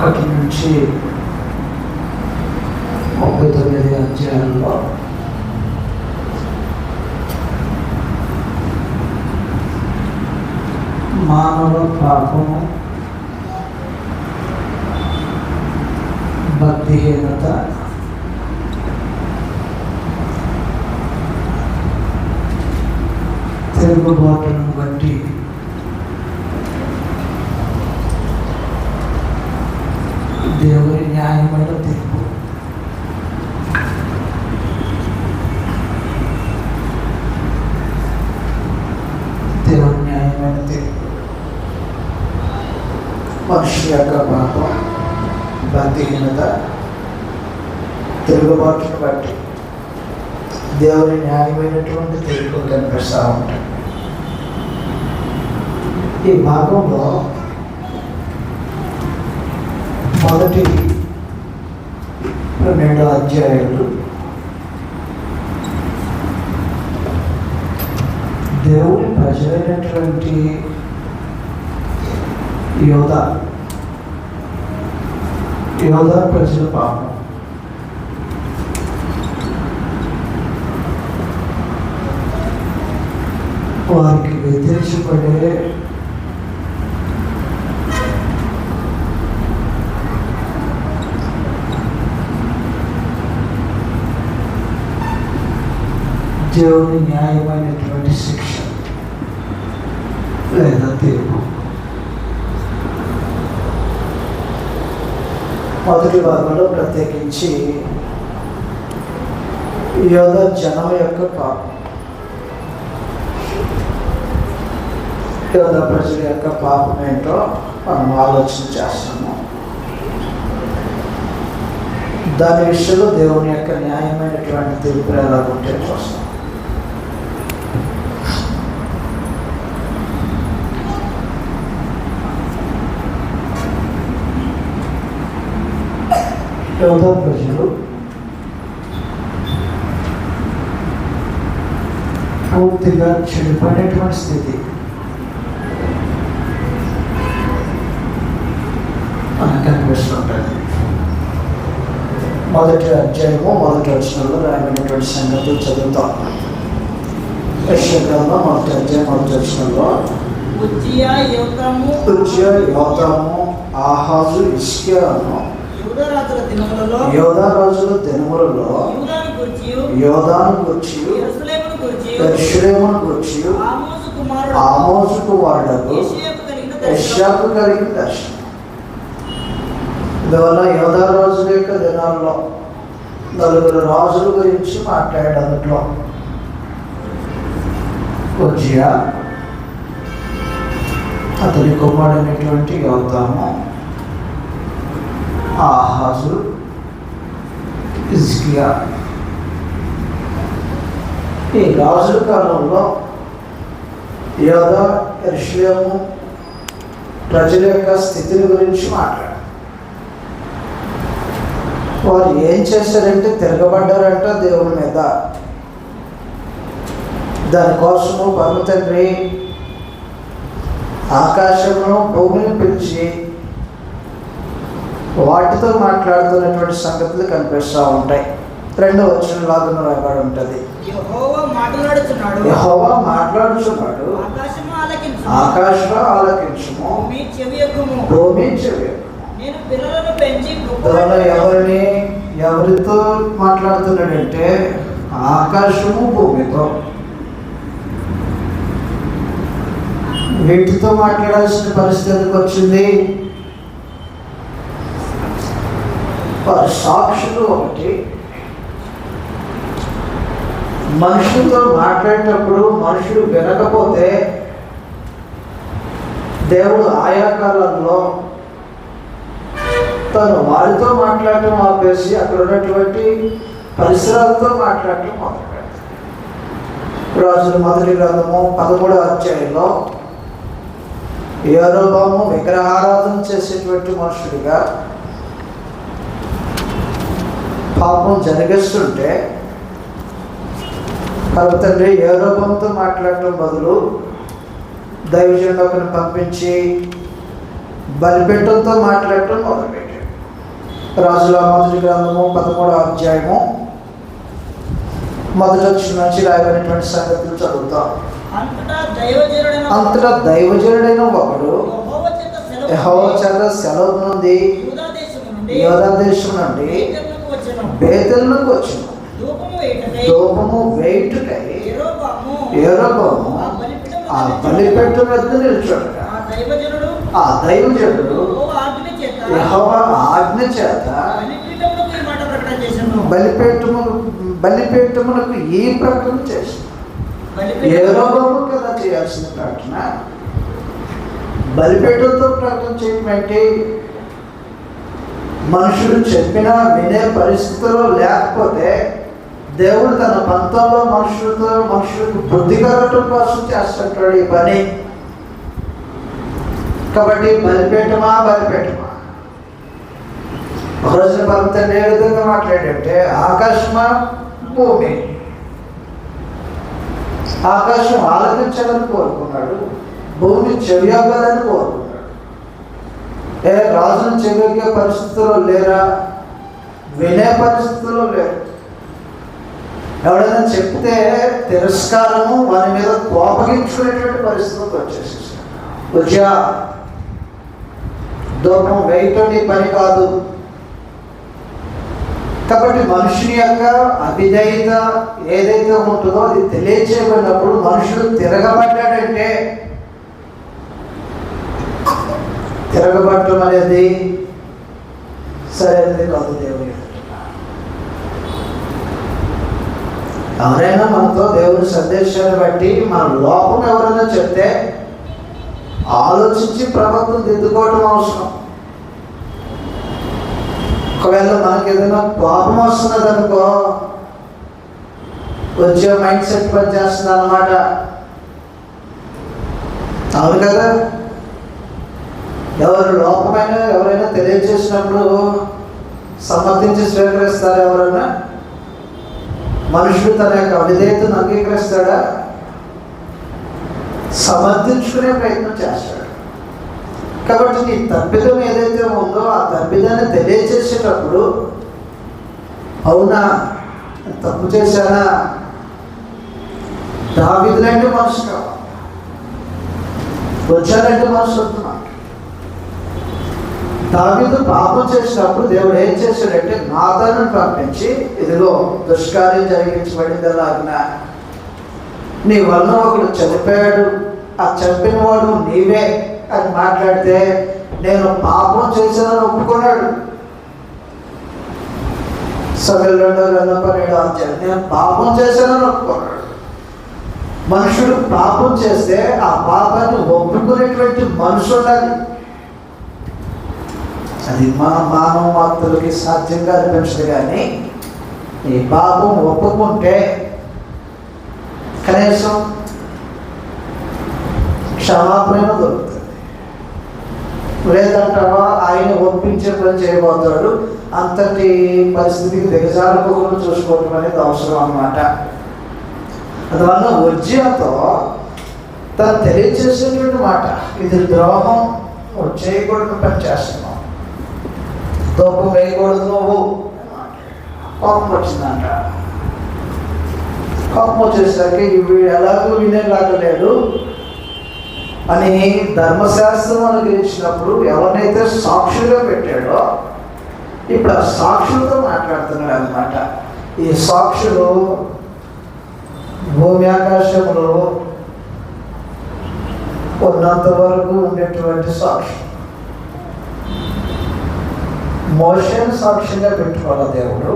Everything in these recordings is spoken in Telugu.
1 నుంచి 39 అధ్యాయంలో మానవ పాపము, భక్తిహీనత, తిరుగుబాటును బట్టి దేవుని న్యాయమైన తీర్పు. దేవుని న్యాయమైన తీర్పు మనిషి యొక్క పాపం, భక్తిహీనత, తిరుగుబాటును బట్టి దేవుని న్యాయమైనటువంటి తీర్పు కనిపిస్తూ ఉంటాయి. ఈ భాగంలో మొదటి 12 అధ్యాయాలు దేవుని ప్రజలైనటువంటి యోధా ప్రజల పాపం, వారికి వ్యతిరేకపడే దేవుని న్యాయమైనటువంటి శిక్ష లేదా తీర్పు. మొదటి భాగంలో ప్రత్యేకించి యోధా జనం యొక్క పాపం, యోధా ప్రజల యొక్క పాపం ఏంటో మనం ఆలోచన చేస్తాము. దాని విషయంలో దేవుని యొక్క న్యాయమైనటువంటి తీర్పు ఎలా ఉంటే చూస్తాం. యోధా ప్రజలు పూర్తిగా చెడిపోయినటువంటి స్థితి మనకు కనిపిస్తుంటుంది. మొదటి అధ్యాయము మొదటి వచనంలో రాయబడినటువంటి సంగతులు చదువుతాం. యెషయా గ్రంథం మొదటి అధ్యాయం మొదటి వచనంలో ఉజ్జియా, యోతాము, ఆహాజు, హిజ్కియాను యోధా రాజుల దినములలో యోధాను గూర్చి, యెరూషలేమును గూర్చి ఆమోజు కుమారుడకు యెషయాకు కలిగిన దర్శనం. ఇందువల్ల యోధా రాజుల యొక్క దినాల్లో 4 రాజుల గురించి మాట్లాడాడు. అందులో ఉజ్జియా, అతని కుమారుడైనటువంటి యోతాము, ఆహాజు, హిజ్కియా. ఈ రాజుల కాలంలో యోధా, యెరూషలేము ప్రజల యొక్క స్థితిని గురించి మాట్లాడారు. వారు ఏం చేశారంటే తిరగబడ్డారంట దేవుని మీద. దానికోసము పరమ తండ్రి ఆకాశమును భూమిని పిలిచి వాటితో మాట్లాడుతున్నటువంటి సంగతులు కనిపిస్తూ ఉంటాయి. 2వ వచనంలాగా రాయబడి ఉంటుంది. యెహోవా మాట్లాడుచున్నాడు, ఆకాశము ఆలకించుము, భూమి చెవియొగ్గుము. ఎవరితో మాట్లాడుతున్నాడంటే ఆకాశము భూమితో. వీటితో మాట్లాడాల్సిన పరిస్థితికి వచ్చింది. వారి సాక్షులు ఒకటి. మనుషులతో మాట్లాడేటప్పుడు మనుషులు వినకపోతే దేవుడు ఆయా కాలంలో తను వారితో మాట్లాడటం ఆపేసి అక్కడ ఉన్నటువంటి పరిసరాలతో మాట్లాడటం మొదలుపెడతాడు. రాజుల మొదటి గ్రంథము 13వ అధ్యాయంలో యెరోబాము విగ్రహారాధన చేసేటువంటి మనుషుడిగా పాపం జరిగిస్తుంటే తండ్రి యెరోబాముతో మాట్లాడటం బదులు దైవజనుడు ఒకరిని పంపించి బలిపీఠంతో మాట్లాడటం మొదలుపెట్టాడు. రాజుల మొదటి గ్రంథము 13వ అధ్యాయము మొదటి వచ్చిన నుంచి రాయబడినటువంటి సంగతులు చదువుతాం. అంతటా దైవజనుడైన ఒకడు యెహోవా చేత సెలవు నుండి యూదా దేశం నుండి బేతేలునకు వచ్చెను. ధూపము వేయుటకై యెరొబాము ఆ బలిపీఠం వద్ద నిల్చుండగా ఆ దైవజనుడు యెహోవా ఆజ్ఞ చేత బలిపీఠమునకు ఈ ప్రకటన చేసింది. యెరొబాము కదా చేయాల్సిన ప్రకటన. బలిపీఠంతో ప్రకటన చేయడం అంటే మనుషులు చెప్పినా వినే పరిస్థితుల్లో లేకపోతే దేవుడు తన పంతంలో మనుషులకు బుద్ధి కలగటం కోసం చేస్తుంటాడు ఈ పని. కాబట్టి బలిపీఠమా ఒక రోజున పంతండి ఏ విధంగా మాట్లాడంటే ఆకాశమా భూమి. ఆకాశం ఆలకించాలని కోరుకున్నాడు, భూమి చెవియాలని కోరుకున్నాడు. రాజును చెవిగే పరిస్థితుల్లో లేరా? వినే పరిస్థితుల్లో లేరు. ఎవడైనా చెప్తే తిరస్కారము వారి మీద కోపగించుకునేటువంటి పరిస్థితులకు వచ్చేసి ధూపం వేయటం నీ పని కాదు. కాబట్టి మనుషుని యొక్క అవిధేయత ఏదైతే ఉంటుందో అది తెలియచేయబడినప్పుడు మనుషుడు తిరగబడ్డాడంటే తిరగబడటం అనేది సరైనది కాదు. దేవుని ఎవరైనా మనతో దేవుని సందేశాన్ని బట్టి మన లోపం ఎవరైనా చెప్తే ఆలోచించి ప్రవర్తన దిద్దుకోవటం అవసరం. ఒకవేళ మనకి ఏదైనా కోపం వస్తున్నది అనుకో, వచ్చే మైండ్ సెట్ పనిచేస్తుంది అన్నమాట. అవును కదా? ఎవరు లోపమైన ఎవరైనా తెలియజేసినప్పుడు సమర్థించి స్వీకరిస్తారు? ఎవరైనా మనుషుడు తన యొక్క అవిధేయతను అంగీకరిస్తాడా? సమర్థించుకునే ప్రయత్నం చేస్తాడు. కాబట్టి నీ తప్పిదం ఏదైతే ఉందో ఆ తప్పిదాన్ని తెలియజేసేటప్పుడు అవునా తప్పు చేశానా, దావీదులాంటి మనుషు కావాలి, వచ్చారంటే మనుషు వస్తున్నా. దావీదు పాపం చేసినప్పుడు దేవుడు ఏం చేశాడంటే నాతానుని పంపించి ఇదిగో దుష్కార్యం జరిగించబడింది అలాగిన నీ వలన ఒకడు చనిపోయాడు, ఆ చంపిన వాడు నీవే అని మాట్లాడితే నేను పాపం చేశానని ఒప్పుకున్నాడు. సమూయేలు 2:12 అధ్యాయం నేను పాపం చేశానని ఒప్పుకున్నాడు. మనుషుడు పాపం చేస్తే ఆ పాపాన్ని ఒప్పుకునేటువంటి మనుషు ఉండాలి. అది మన మానవ మాత్రులకి సాధ్యంగా అనిపించదు. కానీ ఈ పాపం ఒప్పుకుంటే కనీసం క్షమాపణ దొరుకుతుంది. లేదంటావా ఆయన ఒప్పించే పని చేయబోతాడు, అంతటి పరిస్థితికి దిగజారుకోకుండా చూసుకోవటం అనేది అవసరం అన్నమాట. అందువల్ల ఉజ్జయంతో తను తెలియజేసేటువంటి మాట, ఇది ద్రోహం, చేయకూడదు పని చేస్తున్నావు, ధూపం వేయకూడదు నువ్వు. కోపం వచ్చిందంట. కోపం వచ్చేసరికి వీడు ఎలాగో వినేలాగా లేడు అని ధర్మశాస్త్రం అనుగ్రహించినప్పుడు ఎవరినైతే సాక్షులుగా పెట్టాడో ఇప్పుడు ఆ సాక్షులతో మాట్లాడుతున్నాడు అన్నమాట. ఈ సాక్షులు భూమి ఆకాశంలో ఉన్నంత వరకు ఉండేటువంటి సాక్షులు. మోషేని సాక్షిగా పెట్టుకోవాలి దేవుడు,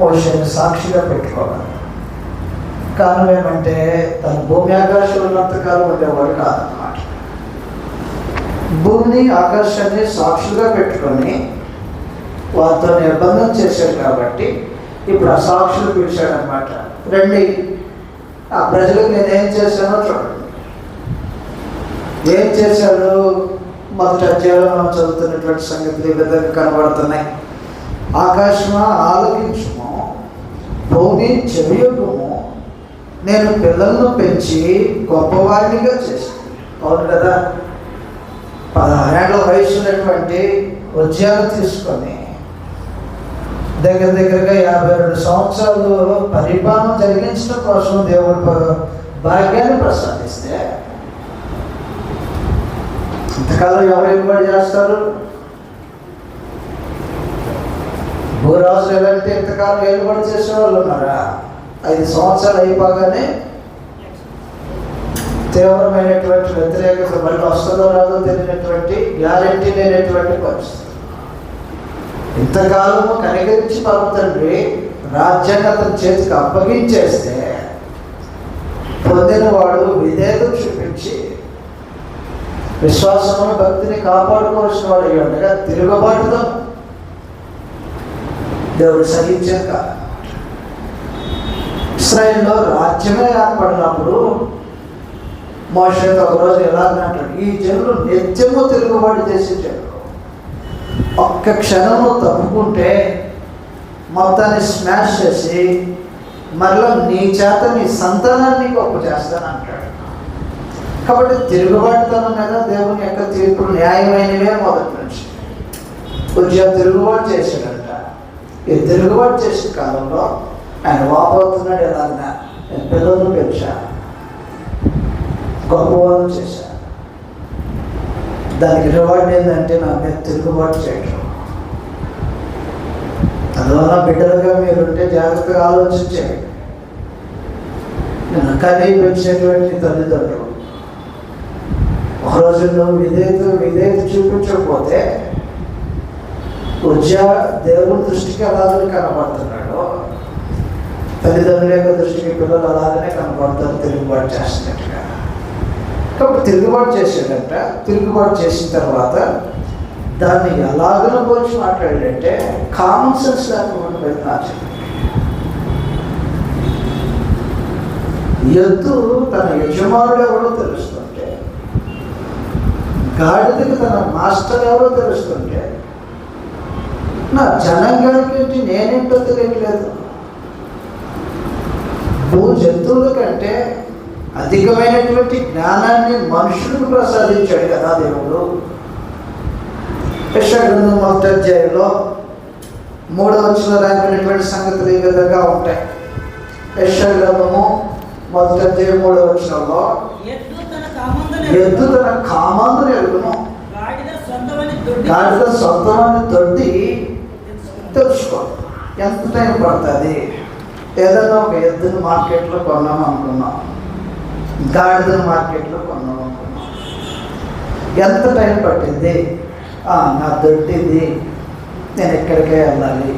మోషేని సాక్షిగా పెట్టుకోవాలి. కారణం ఏమంటే తన భూమి ఆకాశం ఉన్నంతకాలం ఉండేవాడు కాదన్నమాట. భూమిని ఆకాశాన్ని సాక్షులుగా పెట్టుకొని వారితో నిర్బంధం చేశాడు. కాబట్టి ఇప్పుడు ఆ సాక్షులు పిలిచాడు అనమాట. రండి, ఆ ప్రజలకు నేనేం చేశానో చూడండి. ఏం చేశాడు? మొదటి అధ్యాయంలో మనం చదువుతున్నటువంటి సంగతులు ఈ విధంగా కనబడుతున్నాయి. ఆకాశమా ఆలకించుము, భూమి చెవియొగ్గుము, నేను పిల్లలను పెంచి గొప్పవాడినిగా చేశాను. అవును కదా? 16 ఏళ్ల వయసు ఉన్నటువంటి ఉద్యోగం తీసుకొని దగ్గరగా 52 సంవత్సరాలు పరిపాలన జరిగించడం కోసం దేవుడు భాగ్యాన్ని ప్రసాదిస్తే ఇంతకాలం ఎవరు ఏర్పాటు చేస్తారు? భూరాజులు ఎలాంటి ఇంతకాలం ఏర్పాటు చేసే వాళ్ళు ఉన్నారా? 5 సంవత్సరాలు అయిపోగానే తీవ్రమైనటువంటి వ్యతిరేకత మళ్ళీ వస్తుందో రాదో తెలియనటువంటి గ్యారెంటీ లేనటువంటి పరిస్థితి. ఇంతకాలము కనికరించి పరమ తండ్రి రాజ్యాన్ని అతని చేతికి అప్పగించేస్తే పొందినవాడు విధేయత చూపించి విశ్వాసమును భక్తిని కాపాడుకోవాల్సిన వాడు అయ్యి ఉండగా తిరుగుబాటుతో దేవుడు సహించాక ఇశ్రాయేలులో రాజ్యమే ఏర్పడినప్పుడు మోషేతో ఒకరోజు ఎలాగంటాడు, ఈ జనులు నిత్యము తిరుగుబాటు చేసే జనులు, ఒక్క క్షణము తప్పుకుంటే మొత్తాన్ని స్మాష్ చేసి మరలా నీ చేత నీ సంతానాన్ని గొప్ప చేస్తానంటాడు. కాబట్టి తిరుగుబాటుతనం మీద దేవుని యొక్క తీర్పులు న్యాయమైనవే మొదటి నుంచి. ఉద్యోగం తిరుగుబాటు చేశాడంట. ఈ తిరుగుబాటు చేసే కాలంలో ఆయన వాపోతున్నాడు. ఎలాగైనా నేను పిల్లలను పెంచా, గొప్పవాళ్ళు చేశా, దానికి రివార్డ్ ఏంటంటే నా మీద తిరుగుబాటు చేయడం. అందువల్ల బిడ్డలుగా మీరుంటే జాగ్రత్తగా ఆలోచించండి. నేను కనీ పెంచేటువంటి తల్లిదండ్రులు ఒక రోజు నువ్వు విధేయత చూపించకపోతే దేవుడి దృష్టికి అలాగనే కనబడుతున్నాడు, తల్లిదండ్రుల యొక్క దృష్టికి పిల్లలు అలాగనే కనబడతారు తిరుగుబాటు చేస్తున్నట్టుగా. కాబట్టి తిరుగుబాటు చేసాడంట. తిరుగుబాటు చేసిన తర్వాత దాన్ని ఎలాగనో పోల్చి మాట్లాడాడంటే కామన్ సెన్స్ లేకుండా వెళ్ళినారు. ఎద్దు తన యజమానుడు ఎవరో తెలుస్తుంటే, గాడిదకి తన మాస్టర్ ఎవరో తెలుస్తుంటే, నా జనాంగానికి ఏంటి నేనేంటో తెలియట్లేదు. జంతువుల కంటే అధికమైనటువంటి జ్ఞానాన్ని మనుషులకు ప్రసాదించాడు కదా దేవుడు. యెషయా గ్రంథం 1వ అధ్యాయంలో 3వ వచనంలో రాయబడినటువంటి సంగతులు ఈ విధంగా ఉంటాయి. యెషయా గ్రంథము 1వ అధ్యాయం 3వ వచనంలో, ఎద్దు తన కామందును ఎరుగును, గాడిద సొంతమని దొడ్డి తెలుసుకో. ఎంత టైం పడుతుంది? ఏదైనా ఒక ఎద్దును మార్కెట్లో కొన్నాం అనుకున్నాం, గాడిదను మార్కెట్లో కొన్నాం అనుకున్నాం, ఎంత టైం పట్టింది? నా దొడ్డిది, నేను ఎక్కడికే వెళ్ళాలి,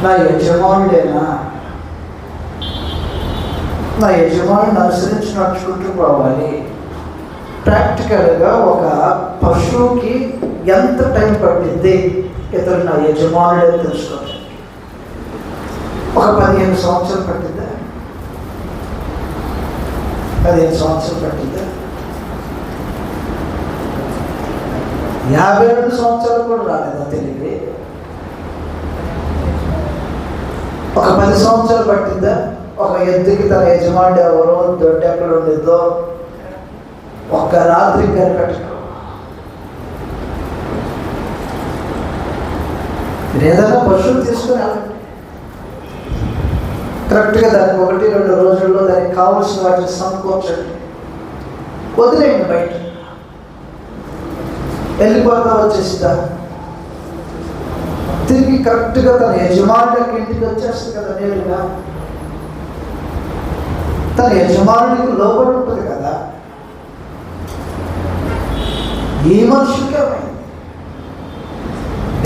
నా యజమానుడేనా, నా యజమానుడిని అనుసరించి నడుచుకుంటూ పోవాలి. ప్రాక్టికల్గా ఒక పశువుకి ఎంత టైం పట్టింది ఇతరు నా యజమానుడే తెలుసుకోవాలి? ఒక 15 సంవత్సరాలు పట్టిందా? 15 సంవత్సరాలు పట్టిందా? 52 సంవత్సరాలు కూడా రాలేదా తెలియదు? ఒక 10 సంవత్సరాలు పట్టిందా? ఒక ఎద్దుకి తన యజమానుడు ఎవరో, దొడ్డు ఎక్కడ ఉండేదో ఒక్క రాత్రి కనిపెట్టడం. ఏదైనా పశువులు తీసుకుని వెళ్ళండి, కరెక్ట్గా దానికి 1-2 రోజుల్లో దానికి కావాల్సిన వాటిని సమకూర్చండి, వదిలేయండి, బయట వెళ్ళిపోతా వచ్చేసిద్దా, తిరిగి కరెక్ట్గా తన యజమానుడికి ఇంటికి వచ్చేస్తుంది కదా నేరుగా. తన యజమానుడికి లోబడి ఉంటుంది కదా. ఈ మనుషులకే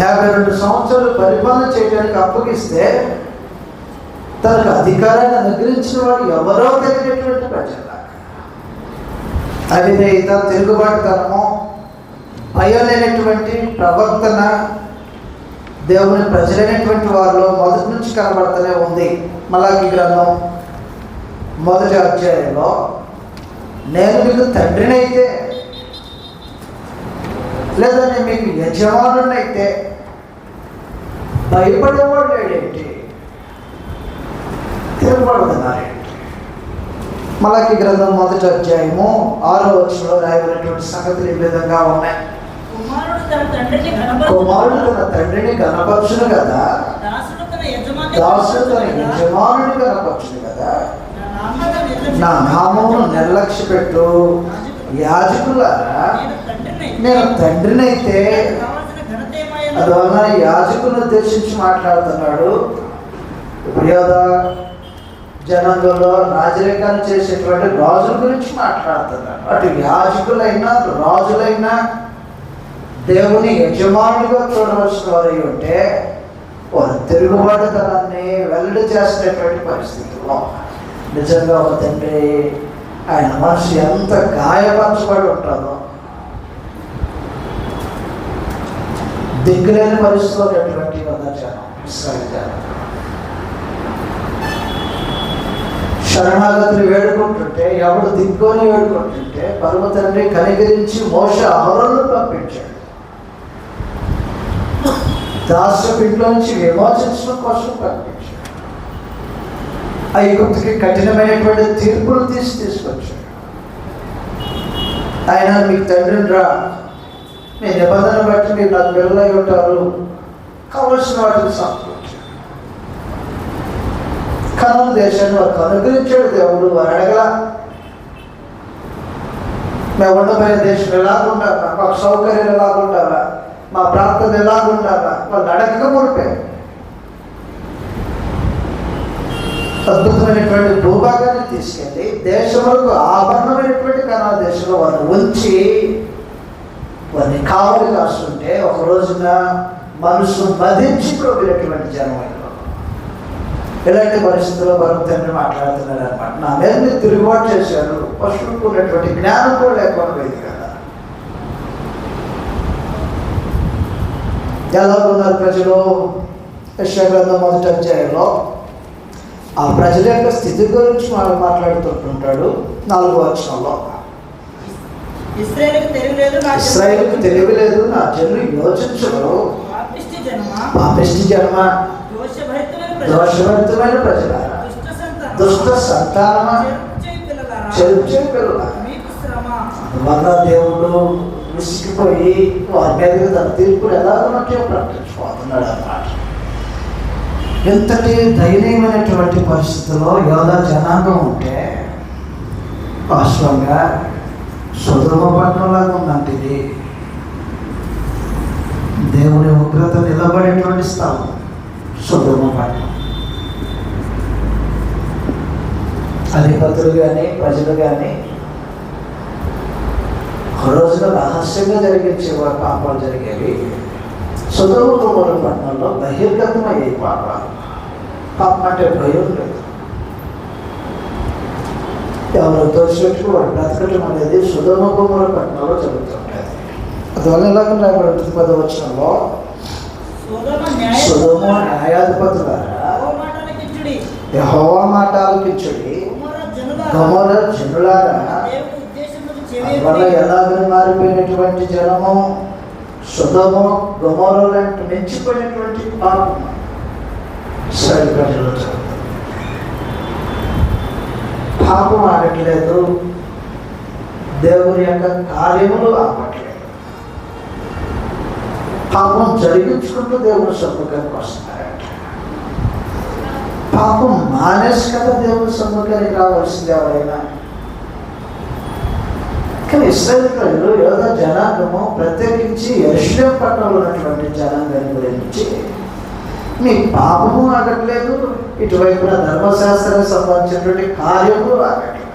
52 సంవత్సరాలు పరిపాలన చేయడానికి అప్పగిస్తే తనకు అధికారాన్ని అనుగ్రహించిన వాడు ఎవరో తెలియనటువంటి ప్రజల అవిధేయత, తిరుగుబాటుతనము, భయం లేనటువంటి ప్రవర్తన దేవుని ప్రజలైనటువంటి వారిలో మొదటి నుంచి కనబడుతూనే ఉంది. మలాకి గ్రంథం 1వ అధ్యాయంలో, నేను మీకు తండ్రినైతే లేదా నేను మీకు యజమానునైతే భయపడేవాడు లేడేంటి, తిరగబడుతున్నారేంటి? మలాకి గ్రంథం 1వ అధ్యాయము 6వ వచనంలో రాయబడినటువంటి సంగతులు ఈ విధంగా ఉన్నాయి. కుమారుడు తన తండ్రిని గణపరచును కదా, దాసుడు తన యజమానుని గణపరచును కదా. నా నామమును నిర్లక్ష్య పెట్టు యాజకులారా, నేను తండ్రినైతే. అందువలన యాజకుని ఉద్దేశించి మాట్లాడుతున్నాడు. యోధ జనంలో రాజరికాలు చేసేటువంటి రాజుల గురించి మాట్లాడుతున్నాడు. అటు యాజకులైనా రాజులైనా దేవుని యజమానుడిగా చూడవలసిన వారు ఉంటే వారు తిరుగుబాటుతనాన్ని వెల్లడి చేసినటువంటి పరిస్థితుల్లో నిజంగా ఒక తండ్రి ఆయన మనసు ఎంత గాయపరచబడి ఉంటుందో, దిక్కులేని పరిస్థితిలో ఉన్నటువంటి జనం, ఇశ్రాయేలు జనం శరణాగతులు వేడుకుంటుంటే, ఎవడు దిక్కుని వేడుకుంటుంటే పరమ తండ్రి కనికరించి మోషే అహరోనును పంపించాడు. దాస్యపు ఇంట్లో నుంచి విమోచించడం కోసం పంపించాడు. ఐగుప్తుకి కఠినమైనటువంటి తీర్పులు తీసుకొచ్చాడు. ఆయన మీకు తండ్రిని రా, మీ నిబంధన బట్టి మీరు నాకు పిల్లలై ఉంటారు, కావలసిన వాటిని సమకూర్చాడు. కనాను దేశాన్ని వారికి అనుగ్రహించాడు దేవుడు. వారు అడగల, మేము ఉండబోయే దేశం ఎలాగుండాలా, మాకు సౌకర్యాలు ఎలాగుండాలా, మా ప్రాంతం ఎలాగుండాలా, వాళ్ళు అడగక ముడిపోయారు. అద్భుతమైనటువంటి భూభాగాన్ని తీసుకెళ్ళి దేశంలో ఆభరణమైనటువంటి కనాను దేశంలో వారిని ఉంచి వారిని కావలి కాస్తుంటే ఒక రోజున మనసు మదించి పోయినటువంటి జనం. ఇలాంటి పరిస్థితుల్లో పరమ తండ్రి మాట్లాడుతున్నారు అనమాట. నా మీద మీరు తిరుగుబాటు చేశారు, పశువులకు ఉన్నటువంటి జ్ఞానం కూడా లేకుండా పోయింది కదా. ఎలా ఉన్నారు ప్రజలు? యెషయా గ్రంథం 1వ అధ్యాయంలో ఆ ప్రజల యొక్క స్థితి గురించి మాట్లాడుతుంటాడు. 4వ వచనంలో, ఇశ్రాయేలుకు తెలియలేదు, నా జనులు యోచించరు, పాపిష్టి జనమా, దోషభరితమైన ప్రజలారా, దుష్ట సంతానమా, చెరుచే పిల్లల. వల్ల దేవుడు విసిగిపోయి వారి మీద తన తీర్పులు ఎలాగొన్నట్టే ప్రకటించుకోతున్నాడు అన్నమాట. ఎంతటి దయనీయమైనటువంటి పరిస్థితుల్లో యోధా జనాంగం ఉంటే వాస్తవంగా సొదొమ పట్టణంలాగా ఉందంటే ఇది దేవుని ఉగ్రత నిలబడేటువంటి స్థలం సొదొమ పట్టణం. అధిపతులు కానీ ప్రజలు కానీ ఒక రోజున రహస్యంగా జరిగించే పాపాలు జరిగేవి. సొదొమ గొమొర్రా పట్టణంలో బహిర్గతమయ్యే పాపం అంటే భయం లేదు. ఎవరు తోచినట్టు వాడు బ్రతకటం అనేది సొదొమ గొమొర్రా పట్టణంలో జరుగుతుంటుంది. అందువల్ల ఎలాగ రాబడుతుంది 10వ వచనంలో, సొదొమ న్యాయాధిపతులారా, యెహోవా మాట ఆలకించుడి, గొమొర్రా జనులారా. అందువల్ల ఎలాగని మారిపోయినటువంటి జనము సొదొమ గొమొర్రా లాంటి మించిపోయినటువంటి పాపం ఇశ్రాయేలు ప్రజలు జరుగుతుంది. పాపం ఆగట్లేదు, దేవుని యొక్క కార్యములు ఆగట్లేదు. పాపం జరిగించుకుంటూ దేవుని సన్ముఖానికి వస్తున్నారంట. పాపం మానేసి కదా దేవుని సన్ముఖానికి రావాల్సింది ఎవరైనా. కానీ ఇశ్రాయేలు ప్రజలు యోధా జనాంగము, ప్రత్యేకించి యెరూషలేము పట్టణంలో ఉన్నటువంటి జనాంగాన్ని గురించి మీ పాపము ఆగట్లేదు, ఇటువైపున ధర్మశాస్త్రానికి సంబంధించినటువంటి కార్యములు ఆగట్లేదు.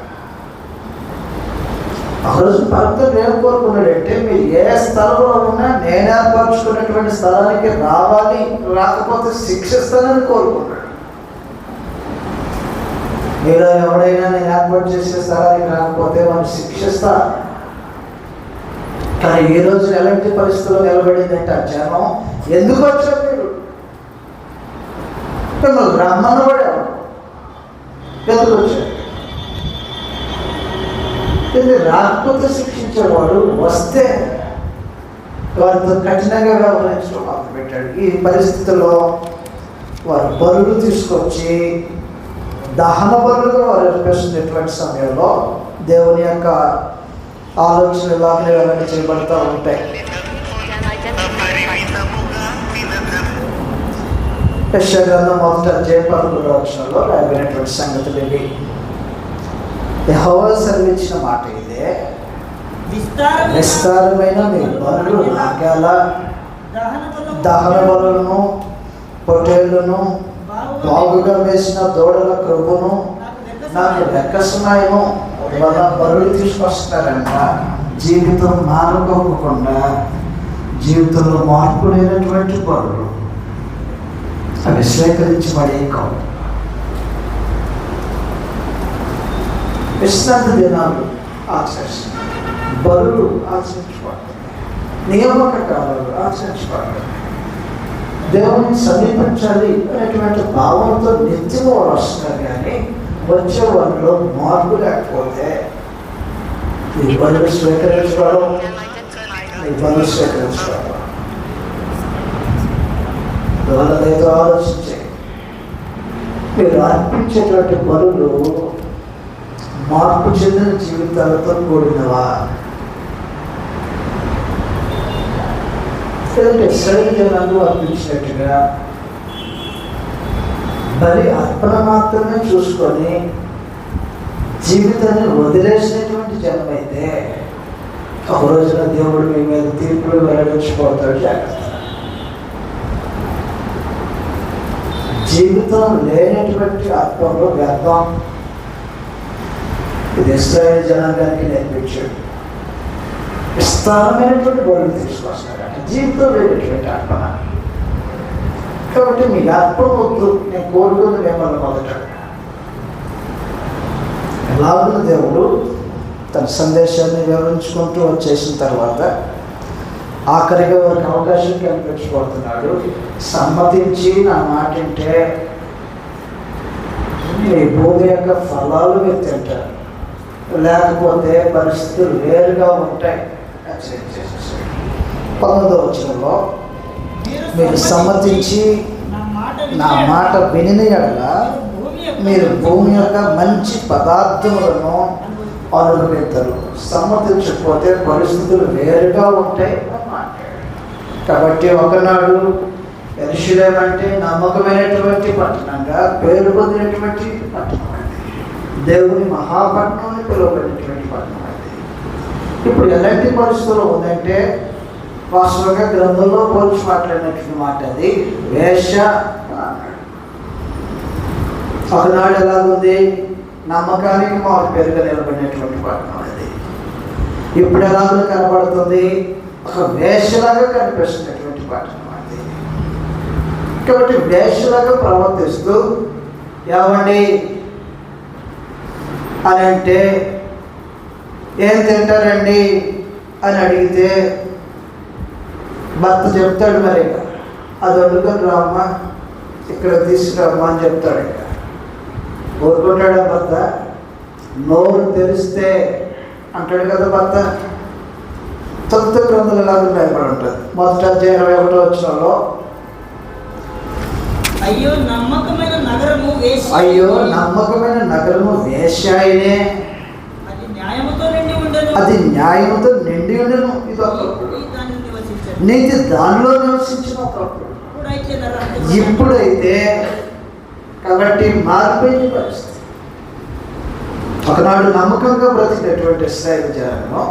ఒకరోజు భక్తుడు ఏం కోరుకున్నాడంటే, మీరు ఏ స్థలంలో ఉన్నా నేను ఏర్పరచుకున్నటువంటి స్థలానికి రావాలి, రాకపోతే శిక్షిస్తానని కోరుకున్నాడు. మీరు ఎవడైనా నేను ఏర్పాటు చేసే స్థలానికి రాకపోతే మనం శిక్షిస్తా. కానీ ఈ రోజు ఎలాంటి పరిస్థితుల్లో నిలబడిందంటే ఆ జనం, ఎందుకు వచ్చారు మీరు? మిమ్మల్ని రమ్మన్న కూడా ఎవరు? ఎందుకు వచ్చారు? రాకపోతే శిక్షించేవాడు, వస్తే వారితో కఠినంగా వ్యవహరించడం మొదలుపెట్టాడు. ఈ పరిస్థితుల్లో వారు బరువులు తీసుకొచ్చి దహన బలులుగా వారు అర్పిస్తున్నటువంటి సమయంలో దేవుని యొక్క ఆలోచన ఇలాగనే వెల్లడి చేయబడుతూ ఉంటాయి. యెషయా గ్రంథం 1:11 రాయబడినటువంటి సంగతులు ఇవి. యెహోవా సెలవిచ్చిన మాట ఇదే, విస్తారమైన మీ బలులు నాగాల దహన బలులను, పొట్టేళ్లను, బాగుగా వేసిన దూడల క్రొవ్వును, నాకు లెక్కసున్నాయను వల్ల బరువులు తీసుకొస్తారంట. జీవితం మానుకోకుండా జీవితంలో మార్పు లేనటువంటి బరువులు అవి స్వీకరించబడే కావు. విశ్రాంతి దినాలు ఆచరిస్తున్నాయి, బరువులు ఆచరించబడతాయి, నియామక కాలాలు ఆచరించబడతాయి. దేవుని సమీపించాలి అనేటువంటి భావంతో నిత్యం వారు వస్తున్నారు, కానీ వచ్చే వాళ్ళలో మార్పు లేకపోతే ఈ బరువు స్వీకరించబడడం, ఈ బరువు స్వీకరించబడడం. వాళ్ళతో ఆలోచించే మీరు అర్పించేటువంటి బరువులు మార్పు చెందిన జీవితాలతో కూడినవా, లేదంటే శరీరాలు అర్పించినట్టుగా బలి అర్పణ మాత్రమే చూసుకొని జీవితాన్ని వదిలేసినటువంటి జనం అయితే ఒక రోజున దేవుడు మీ మీద తీర్పులు వెల్లడించిపోతాడు. జాగ్రత్త. జీవితం లేనటువంటి ఆత్మలో వ్యర్థం. ఇది ఇశ్రాయేలు జనాంగానికి నేర్పించాడు. విస్తారమైనటువంటి బరువులు తీసుకొస్తాడు జీవితం లేనటువంటి ఆత్మ. కాబట్టి మీ ఆత్మ వద్దు, నేను కోరుకుని మిమ్మల్ని మొదట. ఎలాగో దేవుడు తన సందేశాన్ని వివరించుకుంటూ వచ్చేసిన తర్వాత ఆఖరిగా వారికి అవకాశం కల్పించబడుతున్నాడు. సమ్మతించి నా మాట వింటే మీ భూమి యొక్క ఫలాలు మీరు తింటారు, లేకపోతే పరిస్థితులు వేరుగా ఉంటాయి. 19వ వచనంలో మీరు సమ్మతించి నా మాట వినిన యెడల మీరు భూమి యొక్క మంచి పదార్థములను అనుభవిస్తారు. సమ్మతించకపోతే పరిస్థితులు వేరుగా ఉంటాయి. కాబట్టి ఒకనాడు యెరూషలేము అంటే నమ్మకమైనటువంటి పట్టణంగా పేరు పొందినటువంటి పట్టణం అది, దేవుని మహాపట్నం అని పిలువబడినటువంటి పట్టణం అది. ఇప్పుడు ఎలాంటి పరిస్థితులు ఉందంటే వాస్తవంగా గ్రంథంలో పోల్చి మాట్లాడినటువంటి మాట అది వేశ్య అన్నాడు. ఒకనాడు ఎలాగుంది, నమ్మకానికి మాకు పేరుగా నిలబడినటువంటి పట్టణం అది. ఇప్పుడు ఎలాగో కనబడుతుంది, ఒక వేశ్యలాగా కనిపిస్తున్నటువంటి పట్టణం అది. కాబట్టి వేశ్యలాగా ప్రవర్తిస్తూ ఏమండి అని అంటే ఏం తింటారండి అని అడిగితే భర్త చెప్తాడు, మరి అది వండుకొని రామ్మా, ఇక్కడ తీసుకురామ్మా అని చెప్తాడు. ఇక ఊరుకుంటాడా భర్త? నోరు తెరిస్తే అంటాడు కదా భర్త. తొమ్మిది గ్రంథాలు ఎలాగో భయపడి ఉంటుంది. 1:21 వచనంలో అయ్యో నమ్మకమైన నగరము వేశ్యాయనే, అది న్యాయముతో నిండి ఉండను. ఇది ఒకప్పుడు నీతి దానిలో నివసించిన ఒకప్పుడు. ఇప్పుడైతే కాబట్టి మారిపోయిన పరిస్థితి. ఒకనాడు నమ్మకంగా బ్రతికినటువంటి ఇశ్రాయేలు జనాంగం